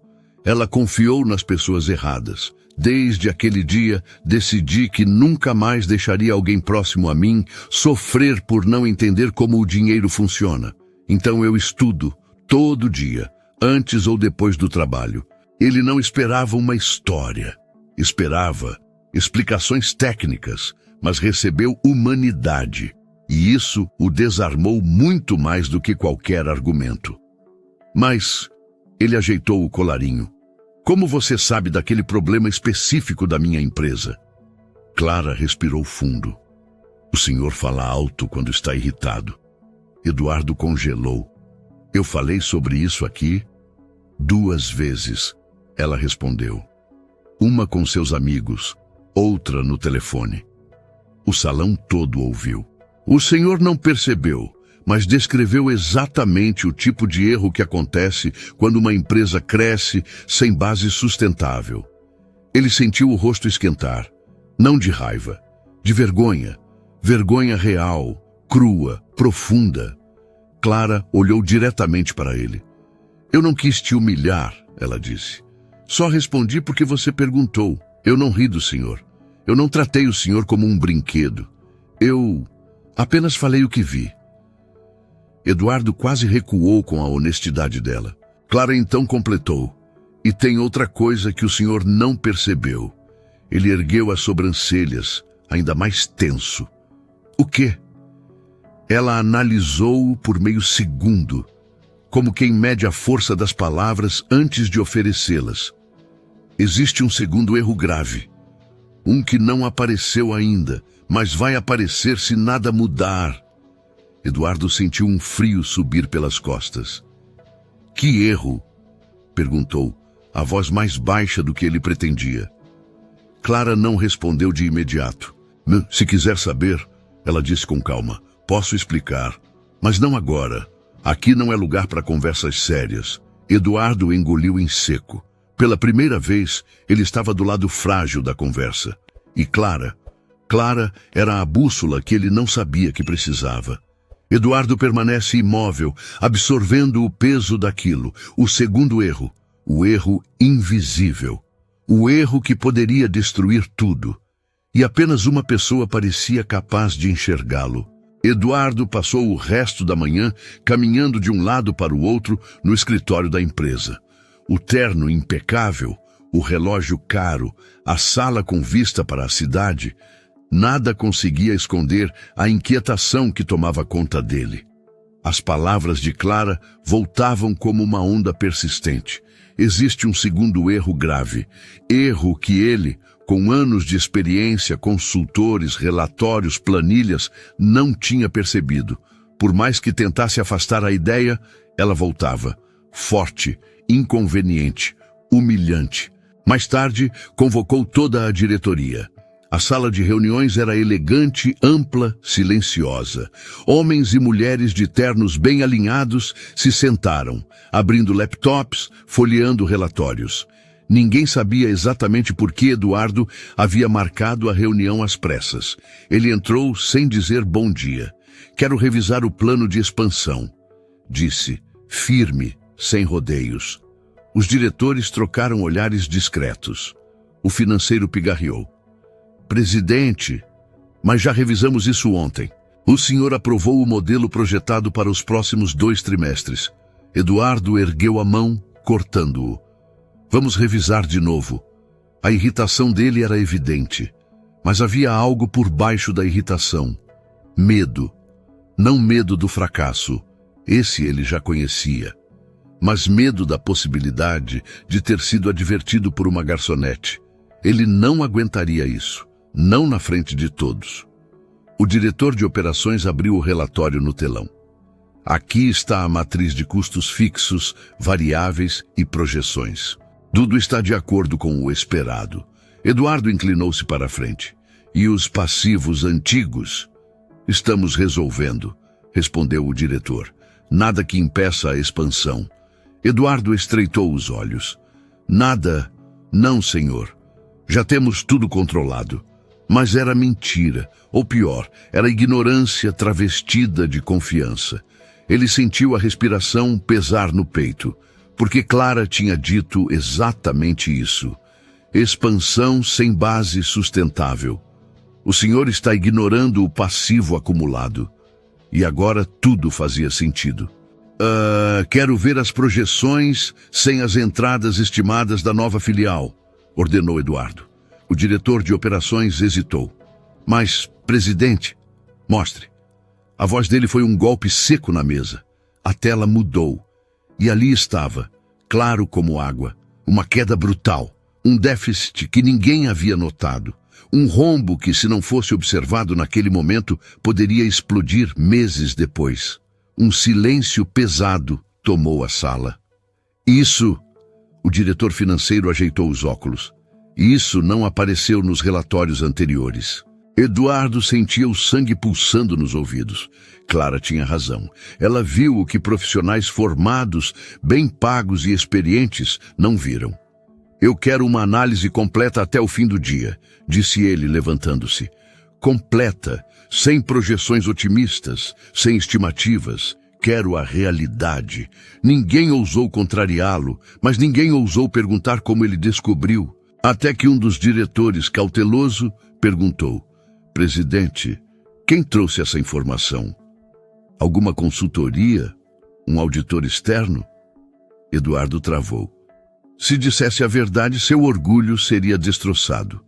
Ela confiou nas pessoas erradas. Desde aquele dia, decidi que nunca mais deixaria alguém próximo a mim sofrer por não entender como o dinheiro funciona. Então eu estudo, todo dia, antes ou depois do trabalho. Ele não esperava uma história. Esperava explicações técnicas, mas recebeu humanidade. E isso o desarmou muito mais do que qualquer argumento. Mas ele ajeitou o colarinho. Como você sabe daquele problema específico da minha empresa? Clara respirou fundo. O senhor fala alto quando está irritado. Eduardo congelou. Eu falei sobre isso aqui 2 vezes, ela respondeu. Uma com seus amigos, outra no telefone. O salão todo ouviu. O senhor não percebeu, mas descreveu exatamente o tipo de erro que acontece quando uma empresa cresce sem base sustentável. Ele sentiu o rosto esquentar, não de raiva, de vergonha, vergonha real, crua, profunda. Clara olhou diretamente para ele. Eu não quis te humilhar, ela disse. Só respondi porque você perguntou. Eu não ri do senhor. Eu não tratei o senhor como um brinquedo. Eu apenas falei o que vi. Eduardo quase recuou com a honestidade dela. Clara então completou. E tem outra coisa que o senhor não percebeu. Ele ergueu as sobrancelhas, ainda mais tenso. O quê? Ela analisou-o por meio segundo. como quem mede a força das palavras antes de oferecê-las. Existe um segundo erro grave, um que não apareceu ainda, mas vai aparecer se nada mudar. Eduardo sentiu um frio subir pelas costas. Que erro? Perguntou, a voz mais baixa do que ele pretendia. Clara não respondeu de imediato. Se quiser saber, ela disse com calma, posso explicar, mas não agora. Aqui não é lugar para conversas sérias. Eduardo engoliu em seco. Pela primeira vez, ele estava do lado frágil da conversa. E Clara era a bússola que ele não sabia que precisava. Eduardo permanece imóvel, absorvendo o peso daquilo. O segundo erro, o erro invisível. O erro que poderia destruir tudo. E apenas uma pessoa parecia capaz de enxergá-lo. Eduardo passou o resto da manhã caminhando de um lado para o outro no escritório da empresa. O terno impecável, o relógio caro, a sala com vista para a cidade, nada conseguia esconder a inquietação que tomava conta dele. As palavras de Clara voltavam como uma onda persistente. Existe um segundo erro grave, erro que ele, com anos de experiência, consultores, relatórios, planilhas, não tinha percebido. Por mais que tentasse afastar a ideia, ela voltava, forte, inconveniente, humilhante. Mais tarde, convocou toda a diretoria. A sala de reuniões era elegante, ampla, silenciosa. Homens e mulheres de ternos bem alinhados se sentaram, abrindo laptops, folheando relatórios. Ninguém sabia exatamente por que Eduardo havia marcado a reunião às pressas. Ele entrou sem dizer bom dia. Quero revisar o plano de expansão, disse, firme, sem rodeios. Os diretores trocaram olhares discretos. O financeiro pigarreou. Presidente, mas já revisamos isso ontem. O senhor aprovou o modelo projetado para os próximos 2 trimestres. Eduardo ergueu a mão, cortando-o. Vamos revisar de novo. A irritação dele era evidente, mas havia algo por baixo da irritação. Medo. Não medo do fracasso. Esse ele já conhecia. Mas medo da possibilidade de ter sido advertido por uma garçonete. Ele não aguentaria isso. Não na frente de todos. O diretor de operações abriu o relatório no telão. Aqui está a matriz de custos fixos, variáveis e projeções. Tudo está de acordo com o esperado. Eduardo inclinou-se para a frente. E os passivos antigos? Estamos resolvendo, respondeu o diretor. Nada que impeça a expansão. Eduardo estreitou os olhos. Nada, não, senhor. Já temos tudo controlado. Mas era mentira, ou pior, era ignorância travestida de confiança. Ele sentiu a respiração pesar no peito, porque Clara tinha dito exatamente isso. Expansão sem base sustentável. O senhor está ignorando o passivo acumulado. E agora tudo fazia sentido. Quero ver as projeções sem as entradas estimadas da nova filial, ordenou Eduardo. O diretor de operações hesitou. Mas, presidente, mostre. A voz dele foi um golpe seco na mesa. A tela mudou. E ali estava, claro como água, uma queda brutal, um déficit que ninguém havia notado, um rombo que, se não fosse observado naquele momento, poderia explodir meses depois. Um silêncio pesado tomou a sala. Isso, o diretor financeiro ajeitou os óculos. Isso não apareceu nos relatórios anteriores. Eduardo sentia o sangue pulsando nos ouvidos. Clara tinha razão. Ela viu o que profissionais formados, bem pagos e experientes não viram. Eu quero uma análise completa até o fim do dia, disse ele, levantando-se. Completa, sem projeções otimistas, sem estimativas. Quero a realidade. Ninguém ousou contrariá-lo, mas ninguém ousou perguntar como ele descobriu. Até que um dos diretores, cauteloso, perguntou: Presidente, quem trouxe essa informação? Alguma consultoria? Um auditor externo? Eduardo travou. Se dissesse a verdade, seu orgulho seria destroçado.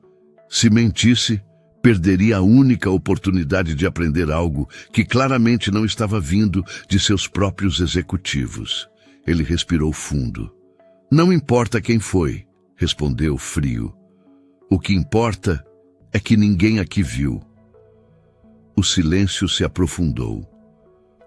Se mentisse, perderia a única oportunidade de aprender algo que claramente não estava vindo de seus próprios executivos. Ele respirou fundo. Não importa quem foi, respondeu frio. O que importa é que ninguém aqui viu. O silêncio se aprofundou.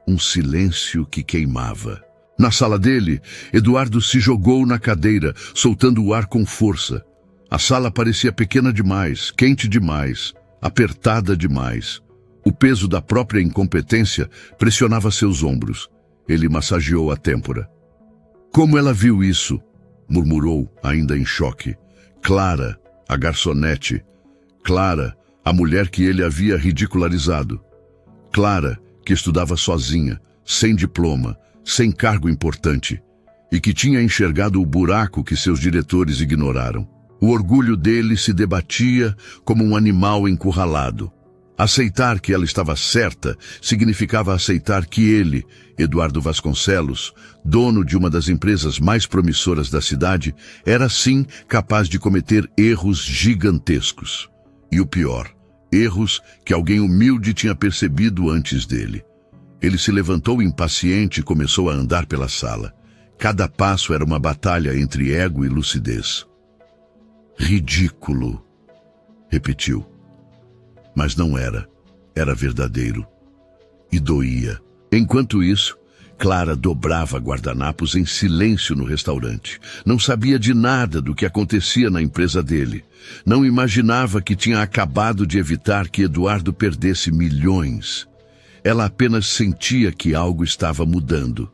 Um silêncio que queimava. Na sala dele, Eduardo se jogou na cadeira, soltando o ar com força. A sala parecia pequena demais, quente demais, apertada demais. O peso da própria incompetência pressionava seus ombros. Ele massageou a têmpora. Como ela viu isso? Murmurou, ainda em choque. Clara, a garçonete. Clara, a mulher que ele havia ridicularizado. Clara, que estudava sozinha, sem diploma, sem cargo importante, e que tinha enxergado o buraco que seus diretores ignoraram. O orgulho dele se debatia como um animal encurralado. Aceitar que ela estava certa significava aceitar que ele, Eduardo Vasconcelos, dono de uma das empresas mais promissoras da cidade, era sim capaz de cometer erros gigantescos. E o pior, erros que alguém humilde tinha percebido antes dele. Ele se levantou impaciente e começou a andar pela sala. Cada passo era uma batalha entre ego e lucidez. Ridículo, repetiu. Mas não era. Era verdadeiro. E doía. Enquanto isso, Clara dobrava guardanapos em silêncio no restaurante. Não sabia de nada do que acontecia na empresa dele. Não imaginava que tinha acabado de evitar que Eduardo perdesse milhões. Ela apenas sentia que algo estava mudando.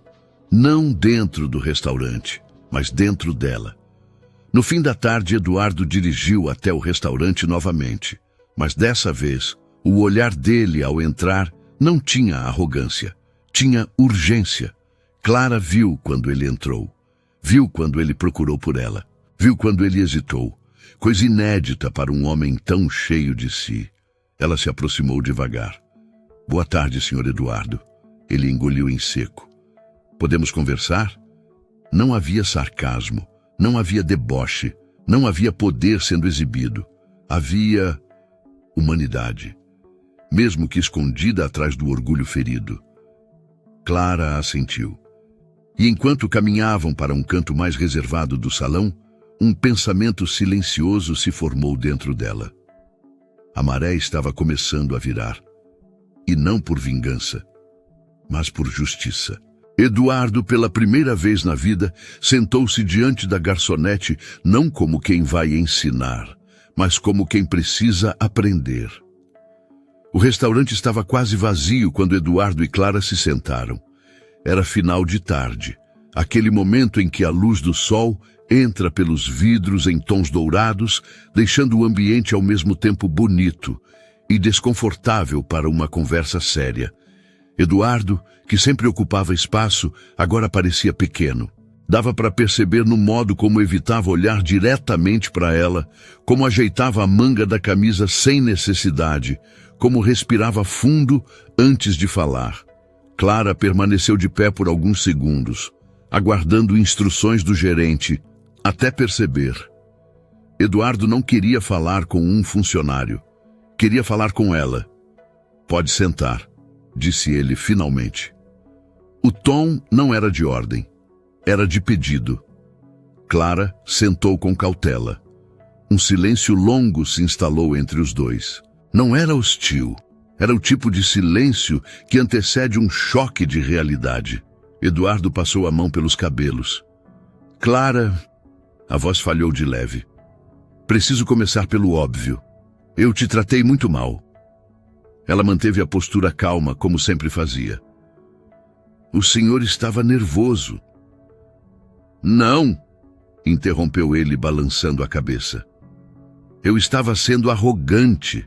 Não dentro do restaurante, mas dentro dela. No fim da tarde, Eduardo dirigiu até o restaurante novamente. Mas dessa vez, o olhar dele ao entrar não tinha arrogância, tinha urgência. Clara viu quando ele entrou, viu quando ele procurou por ela, viu quando ele hesitou, coisa inédita para um homem tão cheio de si. Ela se aproximou devagar. Boa tarde, Sr. Eduardo. Ele engoliu em seco. Podemos conversar? Não havia sarcasmo, não havia deboche, não havia poder sendo exibido. Havia humanidade, mesmo que escondida atrás do orgulho ferido. Clara assentiu. E enquanto caminhavam para um canto mais reservado do salão, um pensamento silencioso se formou dentro dela. A maré estava começando a virar. E não por vingança, mas por justiça. Eduardo, pela primeira vez na vida, sentou-se diante da garçonete não como quem vai ensinar, mas como quem precisa aprender. O restaurante estava quase vazio quando Eduardo e Clara se sentaram. Era final de tarde, aquele momento em que a luz do sol entra pelos vidros em tons dourados, deixando o ambiente ao mesmo tempo bonito e desconfortável para uma conversa séria. Eduardo, que sempre ocupava espaço, agora parecia pequeno. Dava para perceber no modo como evitava olhar diretamente para ela, como ajeitava a manga da camisa sem necessidade, como respirava fundo antes de falar. Clara permaneceu de pé por alguns segundos, aguardando instruções do gerente, até perceber. Eduardo não queria falar com um funcionário. Queria falar com ela. Pode sentar, disse ele finalmente. O tom não era de ordem. Era de pedido. Clara sentou com cautela. Um silêncio longo se instalou entre os dois. Não era hostil. Era o tipo de silêncio que antecede um choque de realidade. Eduardo passou a mão pelos cabelos. Clara, a voz falhou de leve. Preciso começar pelo óbvio. Eu te tratei muito mal. Ela manteve a postura calma, como sempre fazia. O senhor estava nervoso. Não, interrompeu ele, balançando a cabeça. Eu estava sendo arrogante,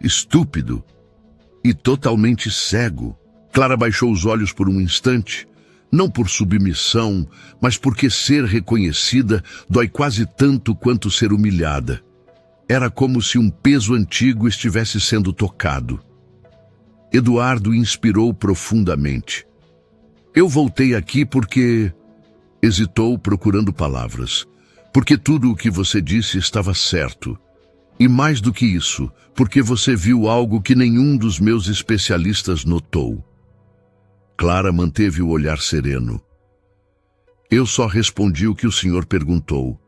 estúpido e totalmente cego. Clara baixou os olhos por um instante, não por submissão, mas porque ser reconhecida dói quase tanto quanto ser humilhada. Era como se um peso antigo estivesse sendo tocado. Eduardo inspirou profundamente. Eu voltei aqui porque... Hesitou, procurando palavras. Porque tudo o que você disse estava certo. E mais do que isso, porque você viu algo que nenhum dos meus especialistas notou. Clara manteve o olhar sereno. Eu só respondi o que o senhor perguntou.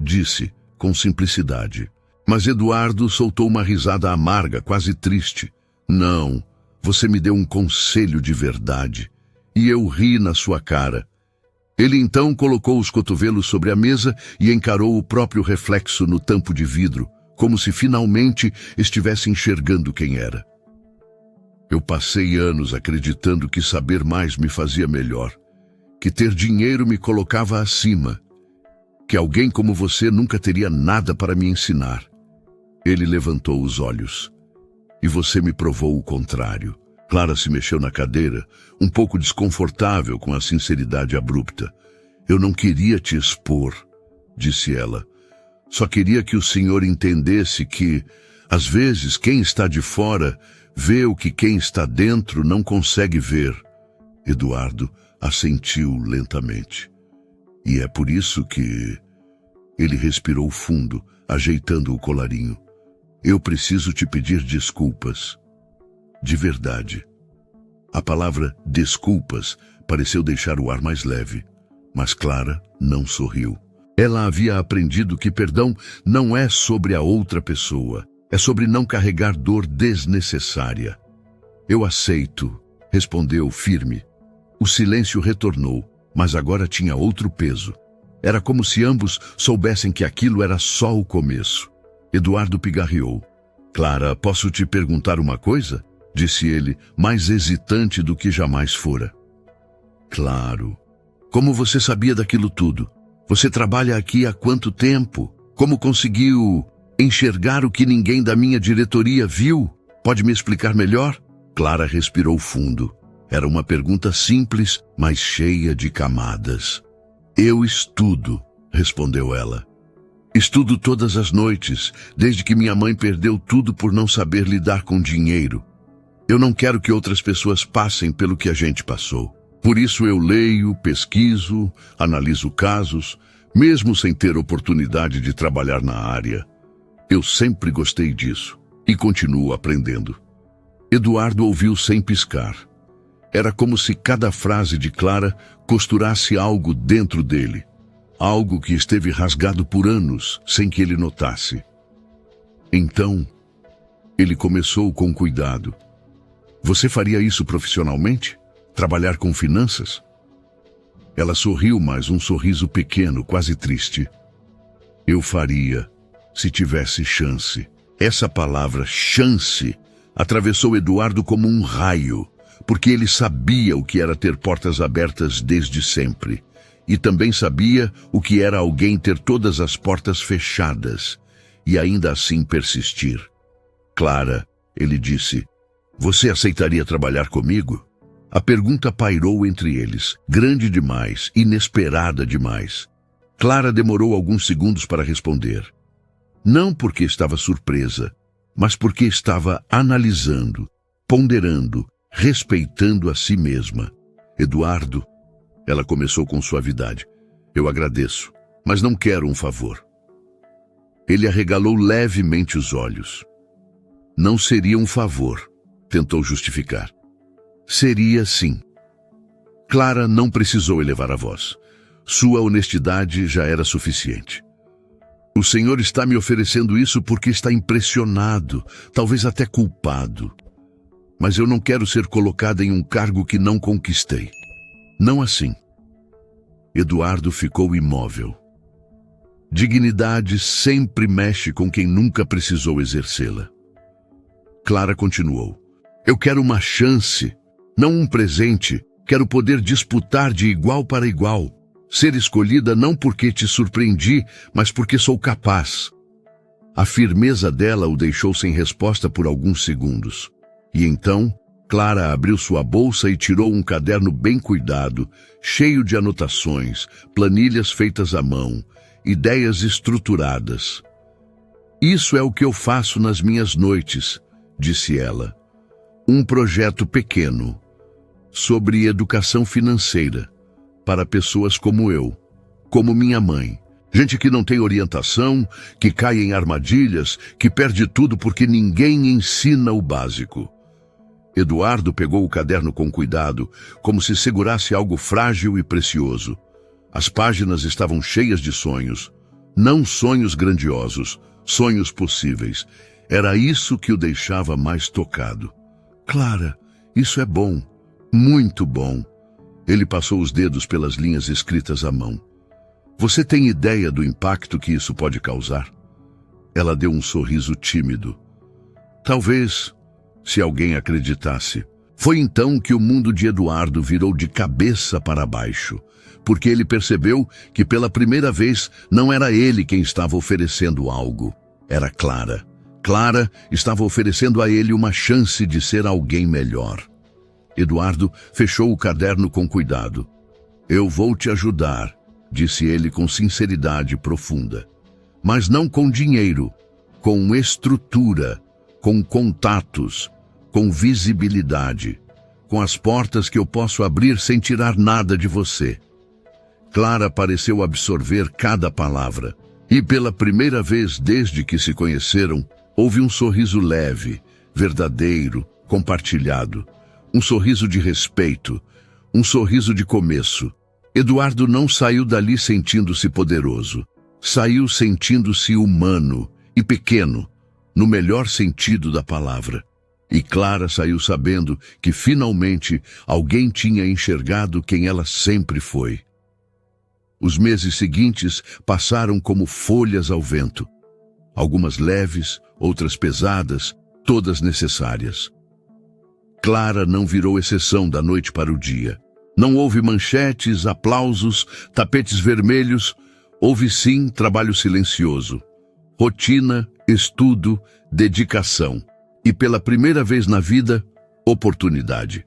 Disse, com simplicidade. Mas Eduardo soltou uma risada amarga, quase triste. Não, você me deu um conselho de verdade. E eu ri na sua cara. Ele então colocou os cotovelos sobre a mesa e encarou o próprio reflexo no tampo de vidro, como se finalmente estivesse enxergando quem era. Eu passei anos acreditando que saber mais me fazia melhor, que ter dinheiro me colocava acima, que alguém como você nunca teria nada para me ensinar. Ele levantou os olhos. E você me provou o contrário. Clara se mexeu na cadeira, um pouco desconfortável com a sinceridade abrupta. Eu não queria te expor, disse ela. Só queria que o senhor entendesse que, às vezes, quem está de fora vê o que quem está dentro não consegue ver. Eduardo assentiu lentamente. E é por isso que... Ele respirou fundo, ajeitando o colarinho. Eu preciso te pedir desculpas. De verdade. A palavra desculpas pareceu deixar o ar mais leve, mas Clara não sorriu. Ela havia aprendido que perdão não é sobre a outra pessoa, é sobre não carregar dor desnecessária. Eu aceito, respondeu firme. O silêncio retornou, mas agora tinha outro peso. Era como se ambos soubessem que aquilo era só o começo. Eduardo pigarreou. Clara, posso te perguntar uma coisa? Disse ele, mais hesitante do que jamais fora. Claro. Como você sabia daquilo tudo? Você trabalha aqui há quanto tempo? Como conseguiu enxergar o que ninguém da minha diretoria viu? Pode me explicar melhor? Clara respirou fundo. Era uma pergunta simples, mas cheia de camadas. Eu estudo, respondeu ela. Estudo todas as noites, desde que minha mãe perdeu tudo por não saber lidar com dinheiro. Eu não quero que outras pessoas passem pelo que a gente passou. Por isso eu leio, pesquiso, analiso casos, mesmo sem ter oportunidade de trabalhar na área. Eu sempre gostei disso e continuo aprendendo. Eduardo ouviu sem piscar. Era como se cada frase de Clara costurasse algo dentro dele. Algo que esteve rasgado por anos, sem que ele notasse. Então, ele começou com cuidado. Você faria isso profissionalmente? Trabalhar com finanças? Ela sorriu, mas um sorriso pequeno, quase triste. Eu faria, se tivesse chance. Essa palavra, chance, atravessou Eduardo como um raio, porque ele sabia o que era ter portas abertas desde sempre. E também sabia o que era alguém ter todas as portas fechadas e ainda assim persistir. Clara, ele disse, você aceitaria trabalhar comigo? A pergunta pairou entre eles, grande demais, inesperada demais. Clara demorou alguns segundos para responder. Não porque estava surpresa, mas porque estava analisando, ponderando, respeitando a si mesma. Eduardo, ela começou com suavidade. Eu agradeço, mas não quero um favor. Ele arregalou levemente os olhos. Não seria um favor, tentou justificar. Seria sim. Clara não precisou elevar a voz. Sua honestidade já era suficiente. O senhor está me oferecendo isso porque está impressionado, talvez até culpado. Mas eu não quero ser colocada em um cargo que não conquistei. Não assim. Eduardo ficou imóvel. Dignidade sempre mexe com quem nunca precisou exercê-la. Clara continuou. Eu quero uma chance, não um presente. Quero poder disputar de igual para igual. Ser escolhida não porque te surpreendi, mas porque sou capaz. A firmeza dela o deixou sem resposta por alguns segundos. E então, Clara abriu sua bolsa e tirou um caderno bem cuidado, cheio de anotações, planilhas feitas à mão, ideias estruturadas. Isso é o que eu faço nas minhas noites, disse ela. Um projeto pequeno, sobre educação financeira, para pessoas como eu, como minha mãe. Gente que não tem orientação, que cai em armadilhas, que perde tudo porque ninguém ensina o básico. Eduardo pegou o caderno com cuidado, como se segurasse algo frágil e precioso. As páginas estavam cheias de sonhos. Não sonhos grandiosos, sonhos possíveis. Era isso que o deixava mais tocado. Clara, isso é bom, muito bom. Ele passou os dedos pelas linhas escritas à mão. Você tem ideia do impacto que isso pode causar? Ela deu um sorriso tímido. Talvez, se alguém acreditasse. Foi então que o mundo de Eduardo virou de cabeça para baixo, porque ele percebeu que pela primeira vez não era ele quem estava oferecendo algo, era Clara. Clara estava oferecendo a ele uma chance de ser alguém melhor. Eduardo fechou o caderno com cuidado. Eu vou te ajudar, disse ele com sinceridade profunda. Mas não com dinheiro, com estrutura, com contatos, com visibilidade, com as portas que eu posso abrir sem tirar nada de você. Clara pareceu absorver cada palavra, e pela primeira vez desde que se conheceram, houve um sorriso leve, verdadeiro, compartilhado. Um sorriso de respeito, um sorriso de começo. Eduardo não saiu dali sentindo-se poderoso. Saiu sentindo-se humano e pequeno, no melhor sentido da palavra. E Clara saiu sabendo que finalmente alguém tinha enxergado quem ela sempre foi. Os meses seguintes passaram como folhas ao vento. Algumas leves, outras pesadas, todas necessárias. Clara não virou exceção da noite para o dia. Não houve manchetes, aplausos, tapetes vermelhos. Houve sim trabalho silencioso. Rotina, estudo, dedicação. E pela primeira vez na vida, oportunidade.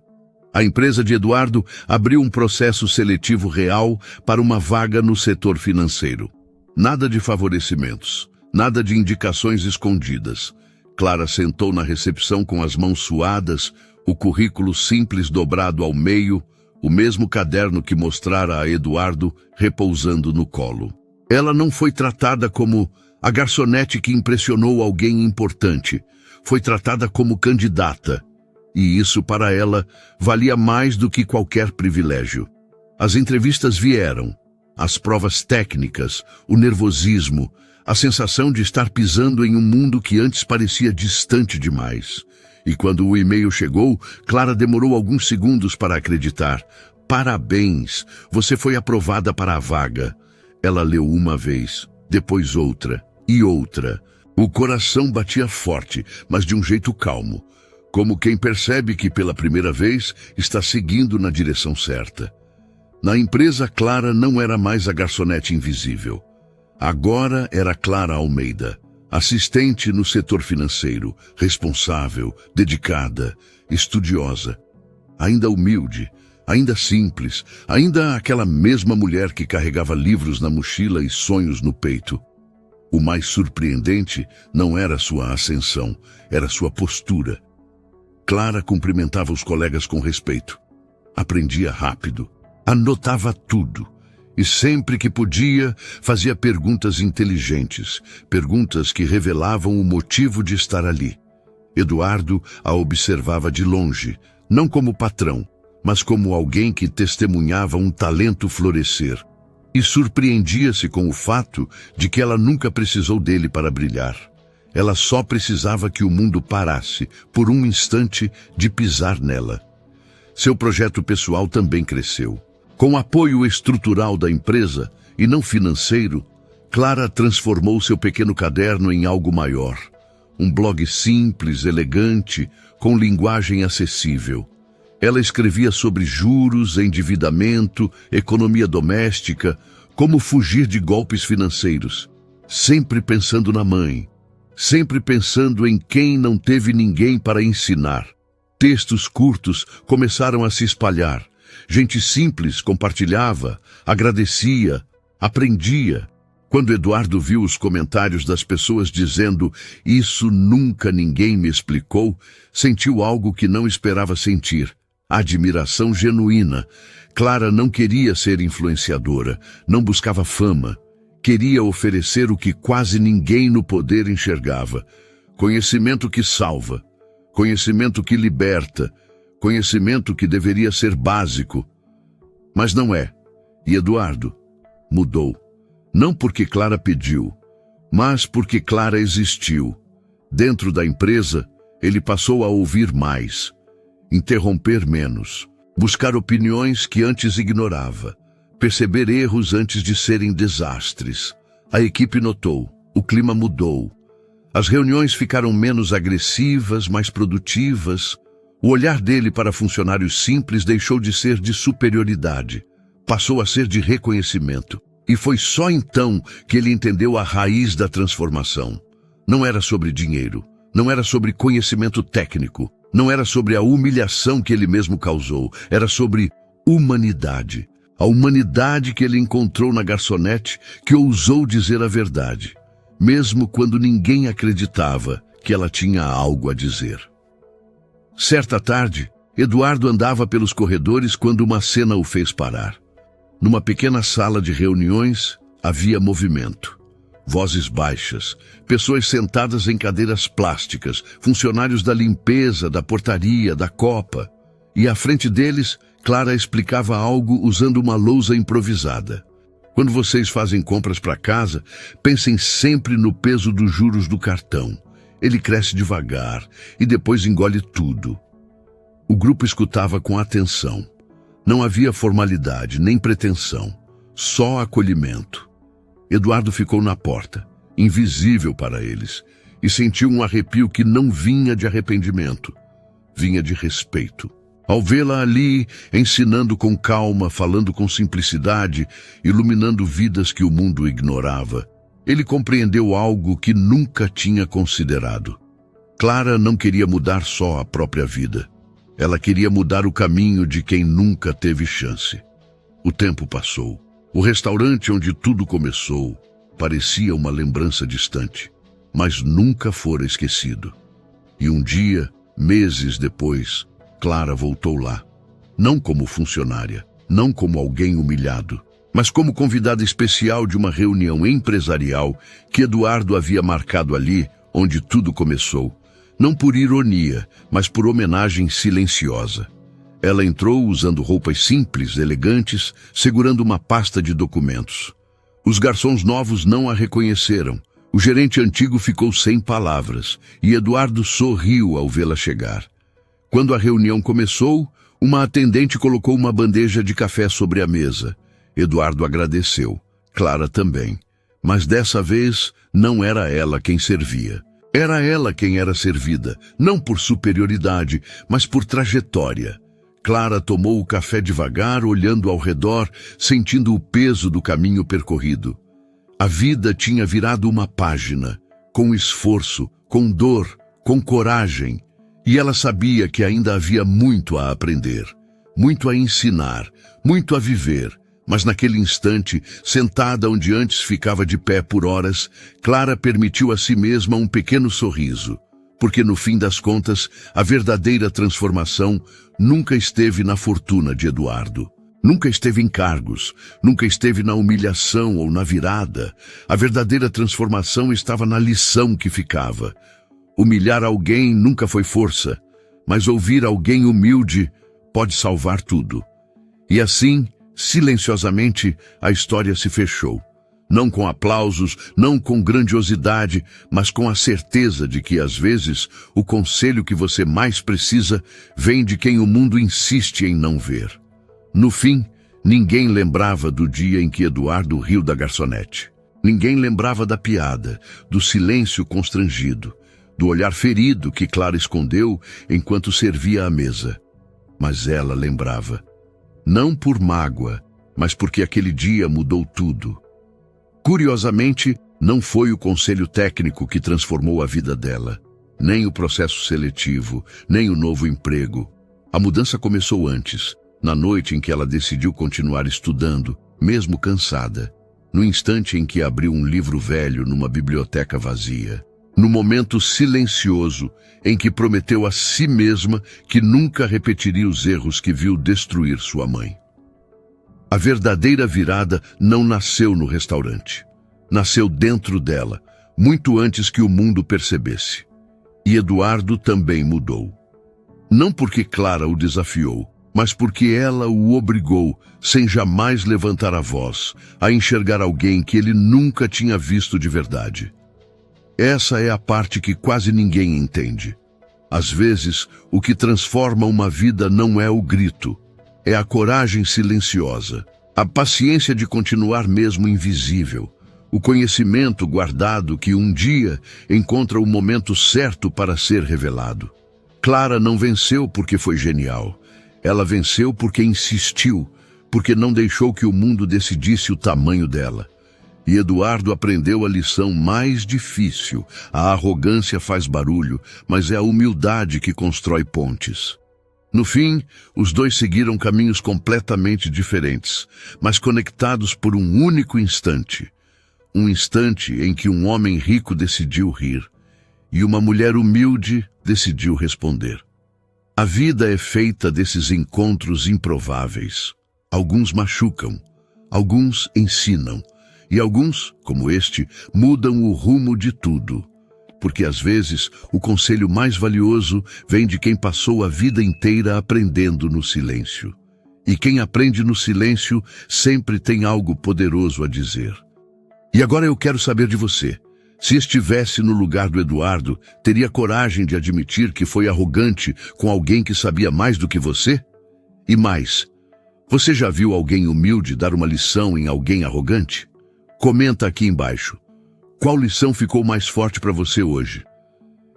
A empresa de Eduardo abriu um processo seletivo real para uma vaga no setor financeiro. Nada de favorecimentos, nada de indicações escondidas. Clara sentou na recepção com as mãos suadas, o currículo simples dobrado ao meio, o mesmo caderno que mostrara a Eduardo repousando no colo. Ela não foi tratada como a garçonete que impressionou alguém importante. Foi tratada como candidata. E isso para ela valia mais do que qualquer privilégio. As entrevistas vieram, as provas técnicas, o nervosismo, a sensação de estar pisando em um mundo que antes parecia distante demais. E quando o e-mail chegou, Clara demorou alguns segundos para acreditar. Parabéns, você foi aprovada para a vaga. Ela leu uma vez, depois outra e outra. O coração batia forte, mas de um jeito calmo, como quem percebe que pela primeira vez está seguindo na direção certa. Na empresa, Clara não era mais a garçonete invisível. Agora era Clara Almeida, assistente no setor financeiro, responsável, dedicada, estudiosa, ainda humilde, ainda simples, ainda aquela mesma mulher que carregava livros na mochila e sonhos no peito. O mais surpreendente não era sua ascensão, era sua postura. Clara cumprimentava os colegas com respeito. Aprendia rápido, anotava tudo. E sempre que podia, fazia perguntas inteligentes, perguntas que revelavam o motivo de estar ali. Eduardo a observava de longe, não como patrão, mas como alguém que testemunhava um talento florescer. E surpreendia-se com o fato de que ela nunca precisou dele para brilhar. Ela só precisava que o mundo parasse, por um instante, de pisar nela. Seu projeto pessoal também cresceu. Com apoio estrutural da empresa, e não financeiro, Clara transformou seu pequeno caderno em algo maior. Um blog simples, elegante, com linguagem acessível. Ela escrevia sobre juros, endividamento, economia doméstica, como fugir de golpes financeiros. Sempre pensando na mãe, sempre pensando em quem não teve ninguém para ensinar. Textos curtos começaram a se espalhar. Gente simples compartilhava, agradecia, aprendia. Quando Eduardo viu os comentários das pessoas dizendo "isso nunca ninguém me explicou", sentiu algo que não esperava sentir. Admiração genuína. Clara não queria ser influenciadora, não buscava fama. Queria oferecer o que quase ninguém no poder enxergava. Conhecimento que salva, conhecimento que liberta, conhecimento que deveria ser básico. Mas não é. E Eduardo, mudou. Não porque Clara pediu, mas porque Clara existiu. Dentro da empresa, ele passou a ouvir mais, interromper menos, buscar opiniões que antes ignorava, perceber erros antes de serem desastres. A equipe notou, o clima mudou. As reuniões ficaram menos agressivas, mais produtivas. O olhar dele para funcionários simples deixou de ser de superioridade, passou a ser de reconhecimento. E foi só então que ele entendeu a raiz da transformação. Não era sobre dinheiro, não era sobre conhecimento técnico, não era sobre a humilhação que ele mesmo causou, era sobre humanidade. A humanidade que ele encontrou na garçonete, que ousou dizer a verdade, mesmo quando ninguém acreditava que ela tinha algo a dizer. Certa tarde, Eduardo andava pelos corredores quando uma cena o fez parar. Numa pequena sala de reuniões, havia movimento. Vozes baixas, pessoas sentadas em cadeiras plásticas, funcionários da limpeza, da portaria, da copa. E à frente deles, Clara explicava algo usando uma lousa improvisada. Quando vocês fazem compras para casa, pensem sempre no peso dos juros do cartão. Ele cresce devagar e depois engole tudo. O grupo escutava com atenção. Não havia formalidade, nem pretensão, só acolhimento. Eduardo ficou na porta, invisível para eles, e sentiu um arrepio que não vinha de arrependimento, vinha de respeito. Ao vê-la ali, ensinando com calma, falando com simplicidade, iluminando vidas que o mundo ignorava, ele compreendeu algo que nunca tinha considerado. Clara não queria mudar só a própria vida. Ela queria mudar o caminho de quem nunca teve chance. O tempo passou. O restaurante onde tudo começou parecia uma lembrança distante, mas nunca fora esquecido. E um dia, meses depois, Clara voltou lá. Não como funcionária, não como alguém humilhado, mas como convidada especial de uma reunião empresarial que Eduardo havia marcado ali onde tudo começou. Não por ironia, mas por homenagem silenciosa. Ela entrou usando roupas simples, elegantes, segurando uma pasta de documentos. Os garçons novos não a reconheceram. O gerente antigo ficou sem palavras, e Eduardo sorriu ao vê-la chegar. Quando a reunião começou, uma atendente colocou uma bandeja de café sobre a mesa. Eduardo agradeceu, Clara também. Mas dessa vez, não era ela quem servia. Era ela quem era servida, não por superioridade, mas por trajetória. Clara tomou o café devagar, olhando ao redor, sentindo o peso do caminho percorrido. A vida tinha virado uma página, com esforço, com dor, com coragem, e ela sabia que ainda havia muito a aprender, muito a ensinar, muito a viver. Mas naquele instante, sentada onde antes ficava de pé por horas, Clara permitiu a si mesma um pequeno sorriso, porque no fim das contas, a verdadeira transformação nunca esteve na fortuna de Eduardo. Nunca esteve em cargos, nunca esteve na humilhação ou na virada. A verdadeira transformação estava na lição que ficava. Humilhar alguém nunca foi força, mas ouvir alguém humilde pode salvar tudo. E assim, silenciosamente, a história se fechou. Não com aplausos, não com grandiosidade, mas com a certeza de que, às vezes, o conselho que você mais precisa vem de quem o mundo insiste em não ver. No fim, ninguém lembrava do dia em que Eduardo riu da garçonete. Ninguém lembrava da piada, do silêncio constrangido, do olhar ferido que Clara escondeu enquanto servia à mesa. Mas ela lembrava. Não por mágoa, mas porque aquele dia mudou tudo. Curiosamente, não foi o conselho técnico que transformou a vida dela, nem o processo seletivo, nem o novo emprego. A mudança começou antes, na noite em que ela decidiu continuar estudando, mesmo cansada, no instante em que abriu um livro velho numa biblioteca vazia, no momento silencioso em que prometeu a si mesma que nunca repetiria os erros que viu destruir sua mãe. A verdadeira virada não nasceu no restaurante. Nasceu dentro dela, muito antes que o mundo percebesse. E Eduardo também mudou. Não porque Clara o desafiou, mas porque ela o obrigou, sem jamais levantar a voz, a enxergar alguém que ele nunca tinha visto de verdade. Essa é a parte que quase ninguém entende. Às vezes, o que transforma uma vida não é o grito, é a coragem silenciosa, a paciência de continuar mesmo invisível, o conhecimento guardado que um dia encontra o momento certo para ser revelado. Clara não venceu porque foi genial. Ela venceu porque insistiu, porque não deixou que o mundo decidisse o tamanho dela. E Eduardo aprendeu a lição mais difícil. A arrogância faz barulho, mas é a humildade que constrói pontes. No fim, os dois seguiram caminhos completamente diferentes, mas conectados por um único instante. Um instante em que um homem rico decidiu rir, e uma mulher humilde decidiu responder. A vida é feita desses encontros improváveis. Alguns machucam, alguns ensinam, e alguns, como este, mudam o rumo de tudo. Porque às vezes o conselho mais valioso vem de quem passou a vida inteira aprendendo no silêncio. E quem aprende no silêncio sempre tem algo poderoso a dizer. E agora eu quero saber de você. Se estivesse no lugar do Eduardo, teria coragem de admitir que foi arrogante com alguém que sabia mais do que você? E mais, você já viu alguém humilde dar uma lição em alguém arrogante? Comenta aqui embaixo. Qual lição ficou mais forte para você hoje?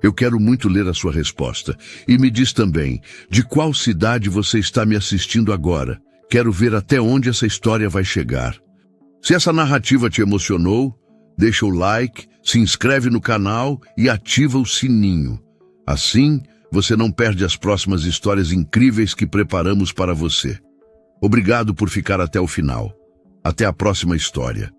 Eu quero muito ler a sua resposta. E me diz também, de qual cidade você está me assistindo agora? Quero ver até onde essa história vai chegar. Se essa narrativa te emocionou, deixa o like, se inscreve no canal e ativa o sininho. Assim, você não perde as próximas histórias incríveis que preparamos para você. Obrigado por ficar até o final. Até a próxima história.